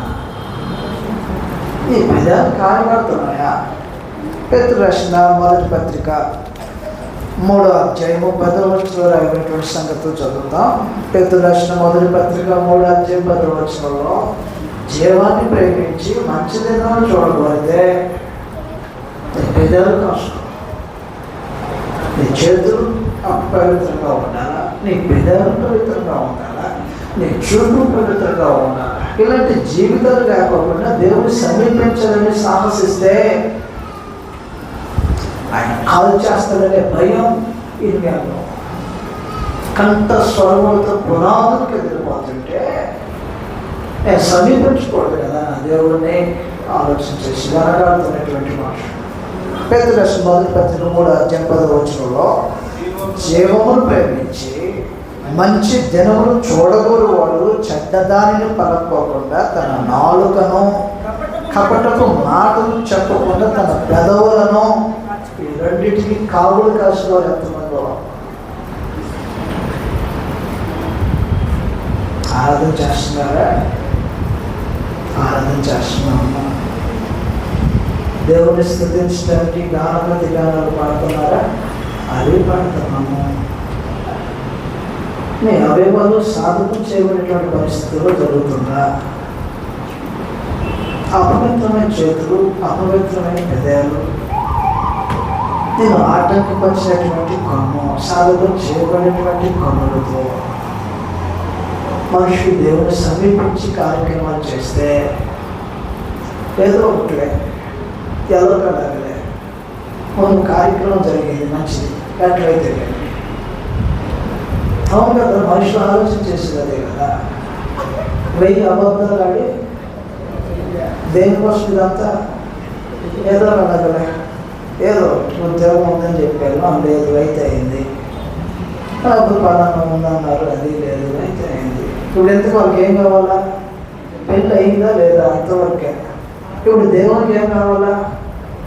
ఈ విధాలు కాయబడుతున్నాయా? పేతురు రాసిన మొదటి పత్రిక 3వ అధ్యాయము 10వ వచనంలో రాయబడినటువంటి సంగతులు చదువుతాం. పేతురు రాసిన మొదటి పత్రిక 3వ అధ్యాయం 10వ వచనంలో, జీవాన్ని ప్రేమించి మంచి దినాలు చూడబోతే నీ పెదాలు కష్టం. నీ చేతులు పవిత్రంగా ఉండాలా, నీ పెదాలు పవిత్రంగా ఉండాలా, నీ చూపు పవిత్రంగా ఉండాలా. ఇలాంటి జీవితాలు లేకపోకుండా దేవుని సమీపించాలని సాహసిస్తే ఆయన కాల్ చేస్తాడనే భయం ఇరిగాను. కంఠ స్వరములతో పునాదులకు ఎదిరిపోతుంటే నేను సమీపించకూడదు కదా దేవుడిని ఆలోచించేసి వెనకాడుతున్నటువంటి మాట. పేతురు రాసిన మొదటి పత్రిక 3వ అధ్యాయం 10వ వచనంలో, జీవమును ప్రేమించి మంచి దినములు చూడగోరు వాడు చెడ్డదానిని పలకపోకుండా తన నాలుకను, కపటపు మాటలు చెప్పకుండా తన పెదవులను, ఈ రెండింటికి కావులు కాసిన వారు ఎంతమందో. ఆరాధన చేస్తున్నారా? ఆరాధన చేస్తున్నామా? దేవుని స్థుతించడానికి గానపతి గానాలు పాడుతున్నారా? అదే పాడుతున్నాము. నీ అవయవాలు సాధకం చేయబడినటువంటి పరిస్థితుల్లో జరుగుతుందా? అపవిత్రమైన చేతులు, అపవిత్రమైన పెదాలు, నేను ఆటంకపరిచినటువంటి కొమ్ము, సాధకం చేయబడినటువంటి కొమ్ములతో మనుషులు దేవుని సమీపించి కార్యక్రమాలు చేస్తే ఏదో ఒకటిలే, ఎలా కలగలే, ముందు కార్యక్రమం జరిగేది మంచిది, ఎట్లయితే అవును కదా. మనుషులు ఆలోచన చేసేది అదే కదా. 1000 అబద్ధాలు ఆడి దేనికోసం ఇదంతా? ఏదో కలగలే, ఏదో ఉద్యోగం ఉందని చెప్పారు, లేదు అయితే అయింది. అప్పుడు పలానా ఉందన్నారు, అది లేదు అయితే అయింది. ఇప్పుడు ఎందుకు వాళ్ళకి ఏం కావాలా? పెళ్ళి అయిందా లేదా? అంతవరకే. ఇప్పుడు దేవునికి ఏం కావాలా?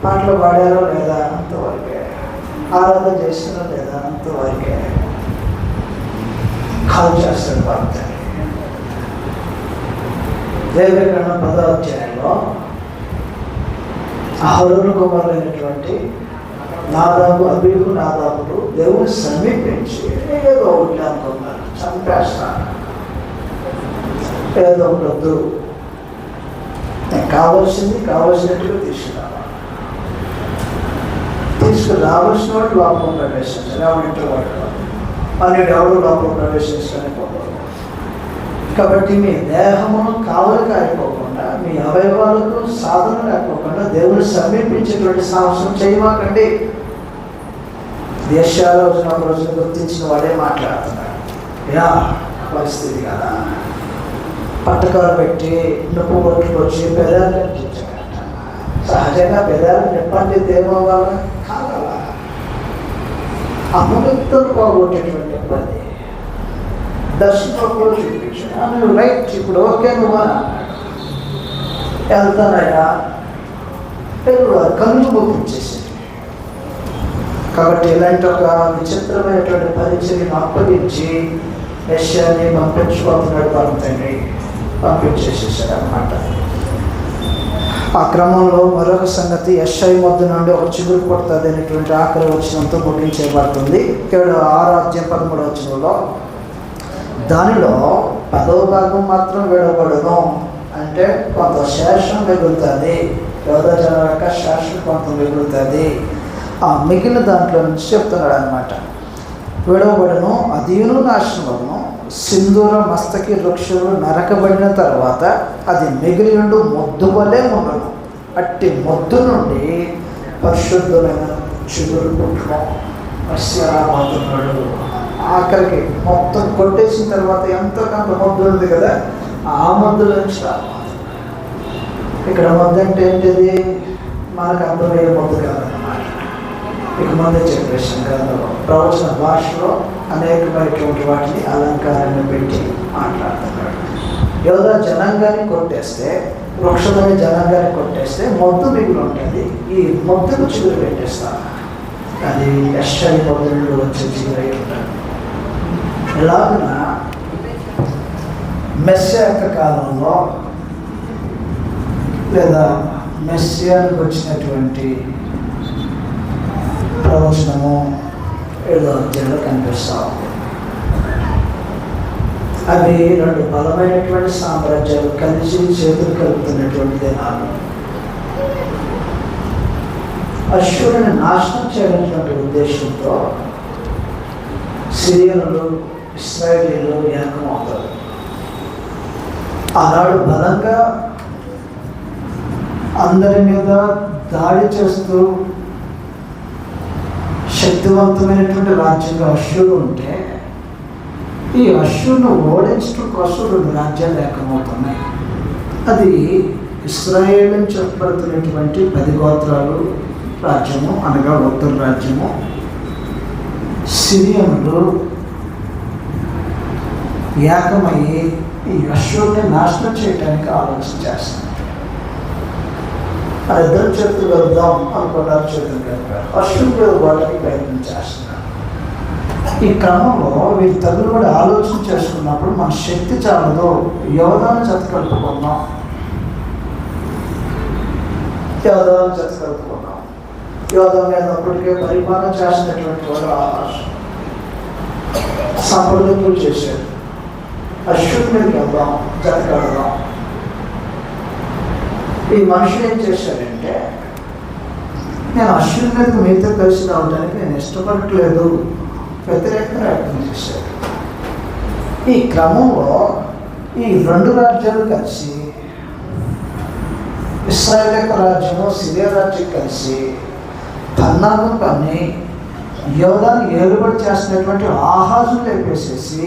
పాటలు పాడారో లేదా? అంతవరకే. ఆరాధన చేసినా లేదా? అంతవరకే. కాల్ చేస్తాడు భర్త. లేవియకాండ 10వ అధ్యాయంలో అహరోను కుమారులైనటువంటి నాదాబు, అబీహు, నాదాబులు దేవుని సమీపించి ఏదో ఒకటి అనుకున్నారు, చంపేస్తాను, ఏదో ఒకటి వద్దు, కావలసినట్టుగా తీసుకురావాల్సిన వాడు లోపల ప్రవేశించాలి. ఎవరింటో వాడు అన్నిటి ఎవరు లోపల ప్రవేశించడానికి పోవాలి. కాబట్టి మీ దేహమును కావలి కాయకోకుండా, మీ అవయవాలకు సాధన లేకపోకుండా దేవుని సమీపించేటువంటి సాహసం చేయమాకండి. దేశాల రోజున గుర్తించిన వాడే మాట్లాడుతున్నాడు. యా పరిస్థితి కదా. పట్టకాలు పెట్టి నొప్పు పట్టుకు వచ్చి పెదాలు కనిపించగట. సహజంగా పెదాలు నిప్పండి దేమో వల్ల కాగల అమృతం పోగొట్టేటువంటి ఇబ్బంది. దర్శనంలో చూపించాను, నువ్వు రైట్, ఇప్పుడు ఓకే, నువ్వు వెళ్తానయ్యా, కన్ను మొప్పించేసి. కాబట్టి ఇలాంటి ఒక విచిత్రమైనటువంటి పరిచయను అప్పగించి యెషయాని పంపించుకోతున్నాడు వాళ్ళ తండ్రి. పంపించేసేసాడు అన్నమాట. ఆ క్రమంలో మరొక సంగతి, యెషయా వద్ద నుండి ఒక చిగురు పుడుతుంది అనేటువంటి ఆఖరి వచనంతో ముగించబడుతుంది. 6వ అధ్యాయం 13వ వచనంలో, దానిలో 10వ భాగం మాత్రం విడవబడును, అంటే కొంత శేషం మిగులుతుంది. యోధా జనం యొక్క శేషం కొంత మిగులుతుంది. ఆ మిగిలిన దాంట్లో నుంచి చెప్తున్నాడు అనమాట. విడవబడును, అదియును నాశనమును, సింధూర మస్తకి వృక్షములు నరకబడిన తర్వాత అది మిగిలి ఉండు మొద్దు వలె ఉండను. అట్టి మొద్దు నుండి పరిశుద్ధమైన చిగురు పుట్టడం రాబోతున్నాడు. ఆఖరికి మొత్తం కొట్టేసిన తర్వాత ఎంతో కొంత మొద్దు ఉంది కదా, ఆ మొద్దు నుంచి రాబోతుంది. ఇక్కడ మొద్దు అంటే ఏంటిది? మనకు అర్థమయ్యే మొద్దు కాదన్నమాట. ఇక ముందే చెప్పేసాను కదా, ప్రవచన భాషలో అనేకమైనటువంటి వాటిని అలంకారాన్ని పెట్టి మాట్లాడుతున్నాడు. యోధా జనాంగాన్ని కొట్టేస్తే, వృక్షమైన జనాంగాన్ని కొట్టేస్తే మొద్దు మిగిలి ఉంటుంది. ఈ మొద్దుకు చిగురు పెట్టేస్తారు. అది యెషయా పొద్దుల్లో వచ్చే చిగురై ఉంటాడు. ఇలాగున మెస్సియా యొక్క కాలంలో లేదా మెస్సియానికి వచ్చినటువంటి ప్రవచనము 7వ అధ్యాయంలో కనిపిస్తాం. అవి 2 బలమైనటువంటి సామ్రాజ్యాలు కలిసి చేతులు కలుపుతున్నటువంటి దినాలు. అశ్షూరుని నాశనం చేయాలనేటువంటి ఉద్దేశంతో సిరియనులు, ఇశ్రాయేలీలు ఏకమవుతారు. ఆనాడు బలంగా అందరి మీద దాడి చేస్తూ శక్తివంతమైనటువంటి రాజ్యంగా అశ్షూరు ఉంటే, ఈ అశ్షూరును ఓడించడం కోసం 2 రాజ్యాలు ఏకమవుతున్నాయి. అది ఇశ్రాయేల్ అని చెప్పబడుతున్నటువంటి 10 గోత్రాలు రాజ్యము, అనగా ఉత్తర రాజ్యము. సిరియనులు ఏకమయ్యి ఈ అశ్షూరుని నాశనం చేయడానికి ఆలోచన చేస్తున్నారు. ఆ 2 చేతులు వెళ్దాం అనుకున్నారు, చేతులు కలిపారు. అశ్షూరు వాళ్ళకి ప్రయత్నం చేస్తున్నారు. ఈ క్రమంలో వీరి తల్లి కూడా ఆలోచన చేసుకున్నప్పుడు మన శక్తి చాలదు, యోధాను జత కలుపుకున్నాం. యోధా మీద అప్పటికే పరిపాలన చేసినటువంటి వాడు ఆహాషు సంప్రదింపులు చేశాడు. అశ్షూరు మీదకి వెళ్దాం, జత కడదాం. ఈ మనుషులు ఏం చేశాడంటే, నేను అశ్షూరు మీదకి మీతో కలిసి రావడానికి నేను ఇష్టపడట్లేదు, వ్యతిరేకంగా వ్యక్తం చేశాడు. ఈ క్రమంలో ఈ 2 రాజ్యాలు కలిసి, ఇశ్రాయేల్ యొక్క రాజ్యము, సిరియా రాజ్యం కలిసి పన్నాగం పన్ని యోధాను ఏలుబడి చేసినటువంటి ఆహాజును లేపేసేసి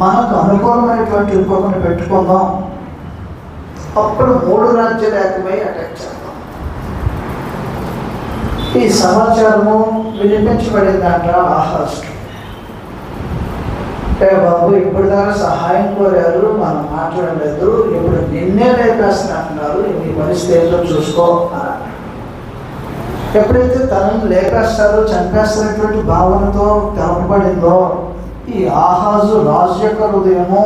మనకు అనుకూలమైనటువంటి ఇంకొకరిని పెట్టుకుందాం, అప్పుడు 3 రాజ్యాలు ఏకమై అటాక్ చేద్దాం. ఈ సమాచారము వినిపించబడిందంట ఆహాజుకి. బాబు ఇప్పుడు దాకా సహాయం కోరారు, మనం మాట్లాడలేదు, ఇప్పుడు నిన్నే లేపేస్తున్నారు, నీ పరిస్థితి ఏంటో చూసుకో అన్నారు. ఎప్పుడైతే తనను లేపేస్తారో, చంపేస్తున్నటువంటి భావనతో తెలపబడిందో, ఈ ఆహాజు రాజు యొక్క హృదయము,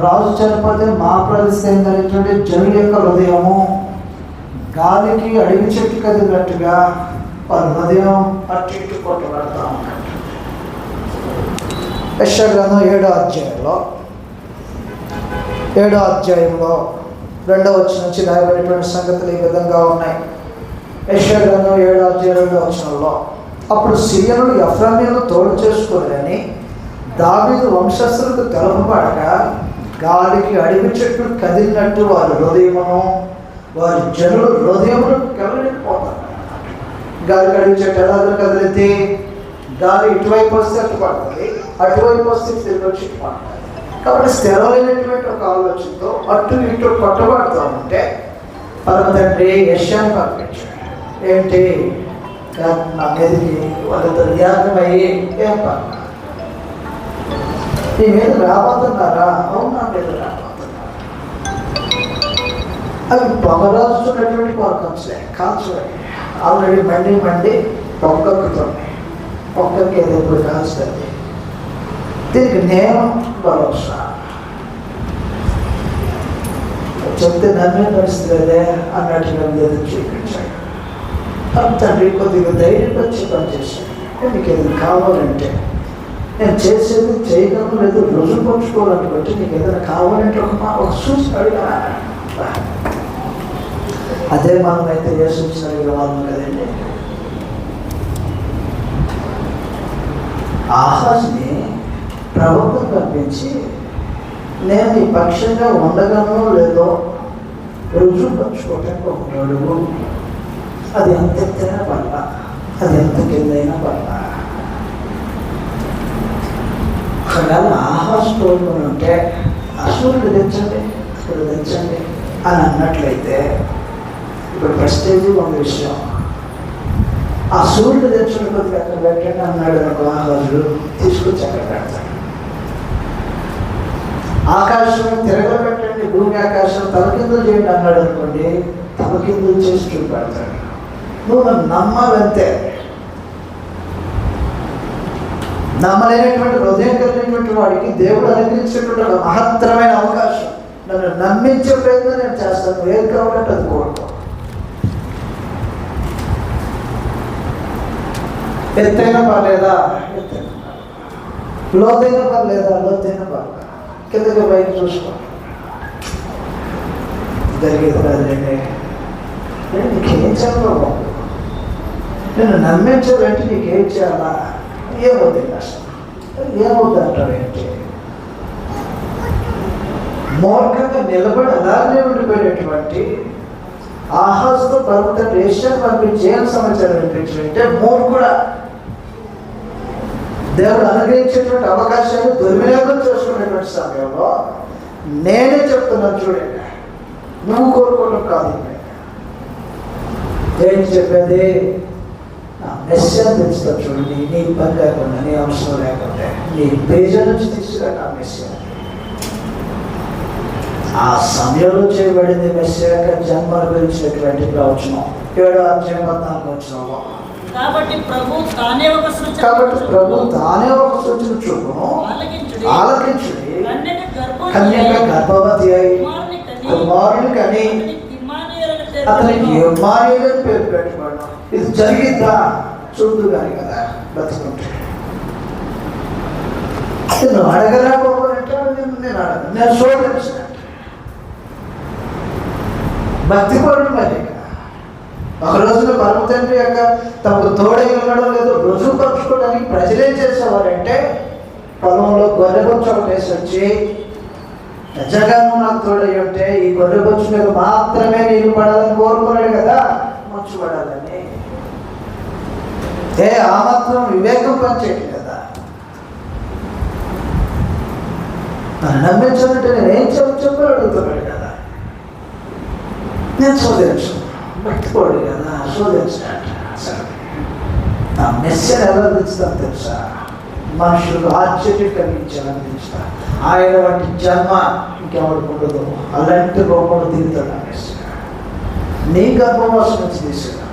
రాజు చనిపోతే మా పరిస్థితి ఏంటనేటువంటి జనుల యొక్క హృదయము గాలికి అడవి చెట్టు కదిలినట్టుగా వాళ్ళ హృదయం అటు ఇటు కొట్టబడతా ఉన్నాడు. యెషయా గ్రంథం 7వ అధ్యాయంలో 2వ వచనం నుంచి రాయబడినటువంటి సంగతులు ఈ విధంగా ఉన్నాయి. యెషయా గ్రంథం 7వ అధ్యాయం 2వ వచనంలో, అప్పుడు సిరియనులు ఎఫ్రాయిమును తోడు చేసుకోలేని దావీదు వంశస్థులకు తెలపబడగా గాలికి అడవి చెట్లు కదిలినట్టు వారి హృదయమును, వారి జనుల హృదయమును కదలిపోతారు. గాలికి అడవి చెట్టు ఎలాగో కదిలితే గాలి ఇటువైపు వస్తే అటు పడుతుంది, అటువైపు వస్తే తిరిగి వచ్చి పడుతుంది. కాబట్టి స్థిరమైనటువంటి ఒక ఆలోచనతో అటు ఇటు కొట్టబడుతూ ఉంటే పరమ తండ్రి యెషయాను పంపించాడు. ఏంటి, నా మీదకి వాళ్ళతో యాగమయ్యి ఏం పని, నీ మీద రాబోతున్నారా? అవును, నా మీద రాబోతున్నారు. అవి పొగరాస్తున్నటువంటి కాల్చలే ఆల్రెడీ మండి పొక్కకుతున్నాయి. ఒక్కరికి ఏదో ఇప్పుడు కాల్స్తుంది. దీనికి నేను భరోసా చెప్తే నన్నే పరిస్థితి అన్నట్టుగా ఎదురు చూపించాడు. తండ్రి కొద్దిగా ధైర్యం వచ్చి పనిచేశాడు. నీకు ఏదైనా కావాలంటే, నేను చేసేది చేయగలను లేదు రుజువు పంచుకోవాలనుకుంటే, నీకు ఏదైనా కావాలంటే ఒక సూచన అడిగా. అదే మనం అయితే ఏ సూచన అడిగిన వాళ్ళం కదండి. ఆహాజ్ని ప్రభుత్వం పంపించి, నేను ఈ పక్షంగా ఉండగలను లేదో రుజువు పంచుకోవటానికి ఒక అడుగు, అది ఎంత ఎత్తైనా పర్ల, అది ఎంత కిందైనా పర్ల. ఒకవేళ ఆహాజ్ కోరుకుని ఉంటే అసూరుడు తెచ్చండి, అసలు తెచ్చండి అని అన్నట్లయితే, ఇప్పుడు ప్రెస్టేజ్ ఒక విషయం, ఆ సూర్యుడు తెచ్చిన కొద్దిగా అక్కడ పెట్టండి అన్నాడు అనుకో, ఆహాజుడు తీసుకొచ్చి అక్కడ పెడతాడు. ఆకాశం తిరగబెట్టండి, భూమి ఆకాశం తలకిందులు చేయండి అన్నాడు అనుకోండి, తలకిందులు చేసి చూపెడతాడు. నువ్వు నన్ను నమ్మాలంతే. నమ్మలేనటువంటి హృదయం కలిగినటువంటి వాడికి దేవుడు అనుగ్రహించేటువంటి ఒక మహత్తరమైన అవకాశం. నన్ను నమ్మించే ప్రయత్నం నేను చేస్తాను, ఏది కావాలంటే అది కోరుకో. ఎత్తైన పర్లేదా? ఎత్తైన. లోతైన పర్లేదా? లోతైన పర్లేదా? కిందకి బయట చూసుకో. జరిగేది కాదులేండి. నీకేం చేయాలో నేను నమ్మించాలంటే నీకేం చేయాలా? ఏమవుతుంది అసలు? ఏమవుతుంది అంటారు ఏంటి? మూర్ఖంగా నిలబడి అలాగే ఉండిపోయినటువంటి ఆహాజుతో పర్వత రేషన్ పంపించి ఏం సమాచారం వినిపించాలంటే మూర్ఖుడా, దేవుడు అనుగ్రహించేటువంటి అవకాశాన్ని దుర్వినియోగం చేసుకునేటువంటి సమయంలో నేనే చెప్తున్నాను చూడండి, నువ్వు కోరుకోవడం కాదు. ఏంటి చెప్పేది? మెస్సేజ్ తెచ్చుతా చూడండి, నీ పని లేకుండా, నీ అవసరం లేకుండా నీ పేజ నుంచి తీసుకురా ఆ మెస్సేజ్. ఆ సమయంలో చేయబడింది మెస్సేజ్ జన్మ గురించినటువంటి ప్రవచనం 7వ అధ్యాయం 14వ వచనంలో. కాబట్టి ప్రభు తానే ఒక సూచన చూపును, ఆలకించుడి. కన్యక గర్భవతి అయి కుమారుని కని అతనికి ఇమ్మానుయేలు పేరు పెట్టుకోవడం. ఇది జరిగిందా చూడు కానీ కదా బతుకుంటే. నువ్వు అడగలేకపోతే నేను అడగను, నేను శోధించిన భక్తి పరుడు. మరి ఒక రోజున పరమ తండ్రి యొక్క తమకు తోడై ఉండడం లేదు రుజువుపరచుకోవడానికి ప్రజలు ఏం చేసేవారంటే పొలంలో గొర్రెబొచ్చు ఒకటి వేసి వచ్చి, నిజంగా నాకు తోడై ఉంటే ఈ గొర్రెబొచ్చు మీద మాత్రమే నీళ్ళు పడాలని కోరుకున్నాడు కదా, మంచు పడాలని. ఆ మాత్రం వివేకం పనిచేయట్లేదు కదా. నన్ను నమ్మించాలంటే నేను ఏం చెప్పని అడుగుతున్నాడు కదా. నేను శోధించు పట్టుకోడు కదా, శోధించాడు. నా మెస్సేజ్ ఎలా తెచ్చుతాను తెలుసా? మనుషులకు ఆశ్చర్యం కలిగించాలని తెలుసా? ఆయన వంటి జన్మ ఇంకెవరికి ఉండదు. అలాంటి రూపంలో దిగుతాడు ఆ మెస్సేజ్. నీ గర్భవాసం నుంచి తీసుకురా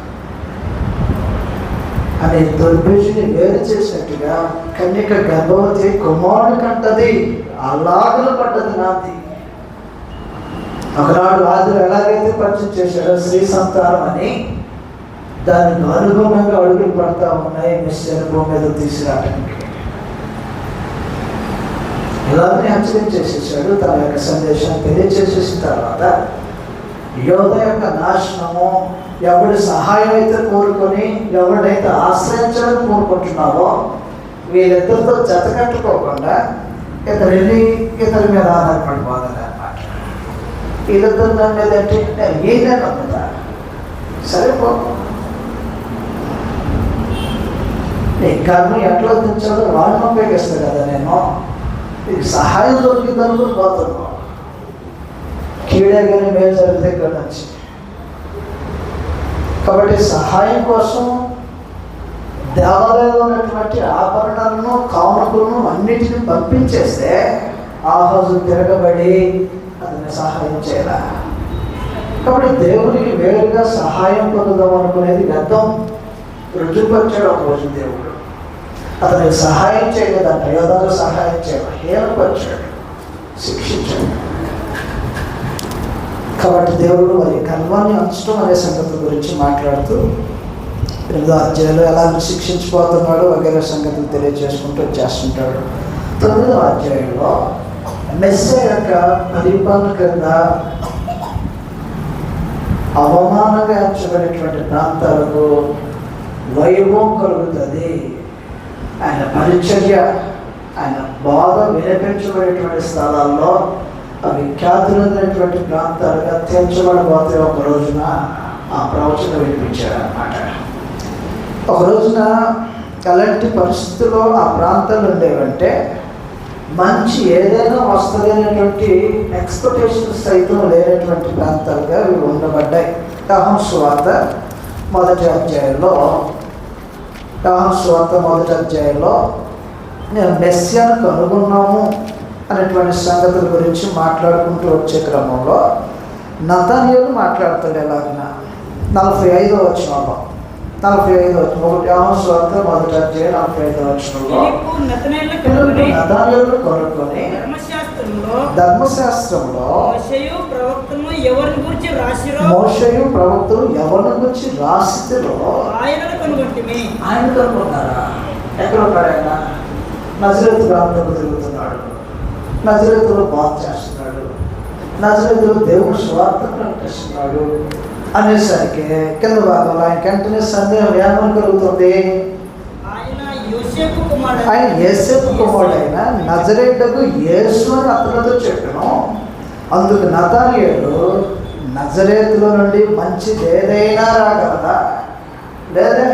అనే దుర్భిషుని వేరు చేసినట్టుగా కన్యక గర్భవతి కుమారుని కంటది, అలాగలు పడ్డది నాది. ఒకనాడు ఆదిలో ఎలాగైతే పరిచయం చేశాడో స్త్రీ సంతానం అని, దానికి అనుగుణంగా అడుగులు పడతా ఉన్నాయి మెస్సేజ్ భూమి మీద తీసుకురావడానికి. ఇలాగే హెచ్చరిక చేసేసాడు. తన యొక్క సందేశాన్ని తెలియచేసేసిన తర్వాత యోధ యొక్క నాశనము, ఎవడి సహాయం అయితే కోరుకొని ఎవడైతే ఆశ్రయించాలని కోరుకుంటున్నావో వీళ్ళిద్దరితో జత కట్టుకోకుండా ఇతరు వెళ్ళి ఇతరి మీద ఆధారపడిపోవాలి అన్నమాట. వీళ్ళిద్దరు దాని మీద అంటే ఏదైనా నమ్ముతా సరిపో. నీ కర్మ ఎట్లా తెచ్చాలో వాళ్ళని ఉపయోగిస్తాను కదా నేను. ఇది సహాయం దొరికిందనుకుని పోతున్నాను. కీడే కానీ మేలు జరిగితే ఇక్కడ నుంచి. కాబట్టి సహాయం కోసం దేవాలయంలో ఉన్నటువంటి ఆభరణాలను కానుకలను అన్నిటిని పంపించేస్తే ఆహాజు తిరగబడి అతన్ని సహాయం చేయాల. కాబట్టి దేవునికి వేరుగా సహాయం పొందుదాం అనుకునేది వ్యర్థం. రుజువుపరిచాడు ఒక రోజు దేవుడు. అతనికి సహాయం చేయలేదంట, యోధాలు సహాయం చేయాలి, హేళపరిచాడు, శిక్షించాడు. కాబట్టి దేవుడు మరి గర్వాన్ని అంచడం అనే సంగతి గురించి మాట్లాడుతూ 8వ అధ్యాయంలో ఎలా శిక్షించిపోతున్నాడు వగైరా సంగతులు తెలియజేసుకుంటూ చేస్తుంటాడు. 9వ అధ్యాయంలో మెస్సేజ్ యొక్క పరిపాలన కింద అవమానంగా ఎంచబడినటువంటి ప్రాంతాలకు వైభవం కలుగుతుంది. ఆయన పరిచర్య, ఆయన బాధ వినిపించబడేటువంటి స్థలాల్లో అవి ఖ్యాతులైనటువంటి ప్రాంతాలుగా తీర్చబడబోతే ఒక రోజున ఆ ప్రవచనం వినిపించాడు అన్నమాట. ఒక రోజున ఎలాంటి పరిస్థితుల్లో ఆ ప్రాంతాలు ఉండేవంటే మంచి ఏదైనా వస్తుంది అనేటువంటి ఎక్స్పెక్టేషన్స్ సైతం లేనటువంటి ప్రాంతాలుగా ఇవి ఉండబడ్డాయి. యోహాను సువార్త మొదటి అధ్యాయంలో నేను మెస్సియాను కనుగొన్నాము అనేటువంటి సంగతుల గురించి మాట్లాడుకుంటూ వచ్చే క్రమంలో నతనయేలు మాట్లాడతాడు ఎలాగిన 45వ వచనంలో 45వ వచనం 1 యోహాను సువార్త 1వ అధ్యాయం 45వ వచనంలో నతనయేలు కొనుక్కొని ధర్మశాస్త్రంలో మోషేయు ప్రవక్తలు ఎవరిని గురించి రాసితిరో ఆయన కనుగొన్నారా? ఎక్కడ ఉన్నాడు ఆయన? నజరేతు ప్రాంతంలో తిరుగుతున్నాడు, నజరేతులో బాధ చేస్తున్నాడు, నజరేతులో దేవుని స్వార్థ ప్రకటిస్తున్నాడు అనేసరికి కింద భాగంలో ఆయన వెంటనే సందేహం ఏమని కలుగుతుంది? ఆయన యోసేపు కుమారుడైన నజరేతుకు యేసు అని అతనితో చెప్పాను. అందుకు నతనయేలు నజరేతులో నుండి మంచిది ఏదైనా రాగలదా? లేదే.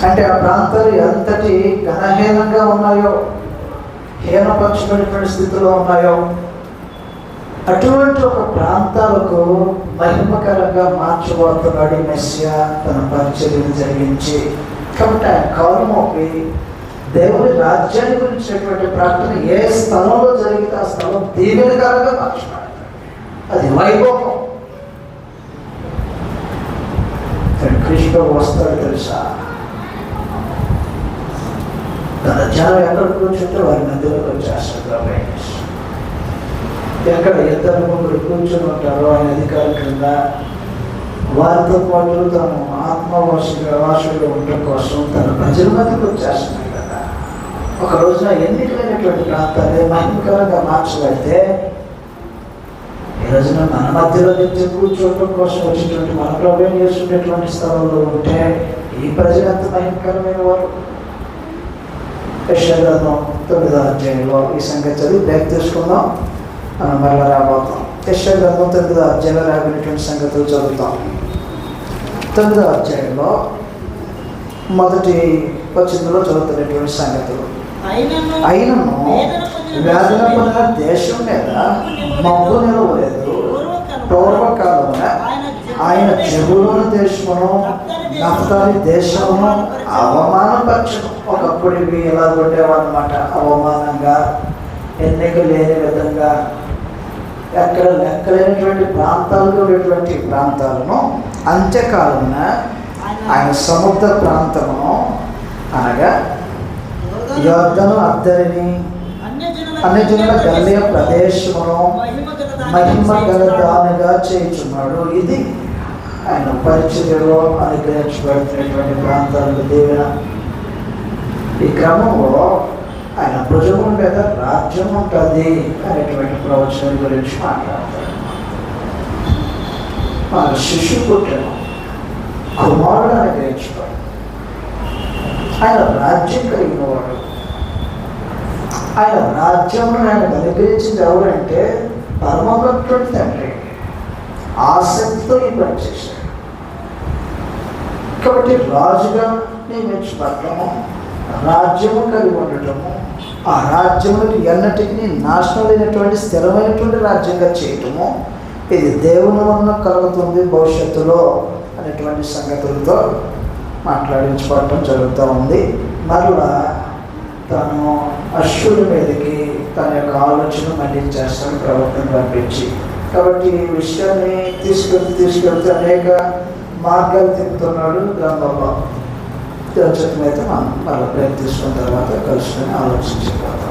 అంటే ఆ ప్రాంతాలు ఎంతటి ఘనహీనంగా ఉన్నాయో, హీనపరచబడిన స్థితిలో ఉన్నాయో, అటువంటి ఒక ప్రాంతాలకు మహిమకరంగా మార్చబోతున్నాడు మెస్సియా తన పరిచర్యను జరిగించి. కాబట్టి ఆయన కాలమోపి దేవుని రాజ్యాన్ని గురించినటువంటి ప్రకటన ఏ స్థలంలో జరిగితే ఆ స్థలం దీవెనకరంగా మార్చబడతాడు. అది వైభవం. కృష్ణ వస్తాడు తెలుసా? తన జనం ఎక్కడ కూర్చుంటే వారి మధ్యలోకి వచ్చేస్తాడు. ఎక్కడ ఇద్దరు ముగ్గురు కూర్చొని ఉంటారో ఆయన అధికారుల కింద వారితో పాటు తను ఆత్మవాసుగా ఉండటం కోసం తన ప్రజల మధ్యకి వచ్చేస్తున్నాడు కదా. ఒక రోజున ఎన్నికలైనటువంటి ప్రాంతాన్ని మహిమకరంగా మార్చబడితే ఈ రోజున మన మధ్యలో నుంచి కూర్చోవడం కోసం వచ్చినటువంటి మన ప్రభుత్వం చేస్తున్నటువంటి స్థలంలో ఉంటే ఈ ప్రజలు ఎంత మహిమకరమైన వారు. యెషయా గ్రంథం 9వ అధ్యాయంలో ఈ సంగతి చదివి బ్యాక్ తీసుకుందాం. మనం మరలా రాబోతాం. యెషయా గ్రంథం 9వ అధ్యాయంలో రాబడినటువంటి సంగతులు చదువుతాం. 9వ అధ్యాయంలో మొదటి వచనంలో చదువుతున్నటువంటి సంగతులు. అయినను వేదన పొందిన దేశం మీద మబ్బు నిలవలేదు. పూర్వకాలమున ఆయన జెబూలూను దేశమును నఫ్తాలి దేశమును అవమానపరచను. ఒకప్పుడు ఇవి ఎలా ఉండేవన్నమాట, అవమానంగా, ఎన్నిక లేని విధంగా, ఎక్కడ లెక్కలేనటువంటి ప్రాంతాలుగా ఉండేటువంటి ప్రాంతాలను అంత్యకాలమున ఆయన సముద్ర ప్రాంతమును అనగా యొర్దాను అద్దరిని అన్యజనుల గలిలయ ప్రదేశమును మహిమ గల దానిగా చేయుచున్నాడు. ఇది ఆయన పరిచర్యలో అనుగ్రహించబడుతున్నటువంటి ప్రాంతాలకు దీవెన. ఈ క్రమంలో ఆయన భుజము మీద రాజ్యం ఉంటుంది అనేటువంటి ప్రవచనం గురించి మాట్లాడతాడు. మన శిశు పుట్టిన కుమారుడు అనుగ్రహించబడు. ఆయన రాజ్యం కలిగిన వాడు. ఆయన రాజ్యంలో ఆయన అనుగ్రహించింది ఎవరంటే పరమభక్తుడి తండ్రి. ఆసక్తితో ఈ పని చేశాడు. కాబట్టి రాజుగా నియమించబడటము, రాజ్యము కలిగి ఉండటము, ఆ రాజ్యములకు ఎన్నటికీ నాశనం లేనటువంటి స్థిరమైనటువంటి రాజ్యంగా చేయటము, ఇది దేవుని వలన కలుగుతుంది భవిష్యత్తులో అనేటువంటి సంగతులతో మాట్లాడించుకోవటం జరుగుతూ ఉంది. మరలా తను అశ్వరుడి మీదకి తన యొక్క ఆలోచన మళ్ళించేస్తాడు ప్రవర్తన పంపించి. కాబట్టి ఈ విషయాన్ని తీసుకెళ్తూ అనేక మార్గాలు తిప్పుతున్నాడు గ్రంథంలో. అయితే మనం మళ్ళీ ప్రయత్నిస్తున్న తర్వాత కలుసుకొని ఆలోచించుకోవాలి.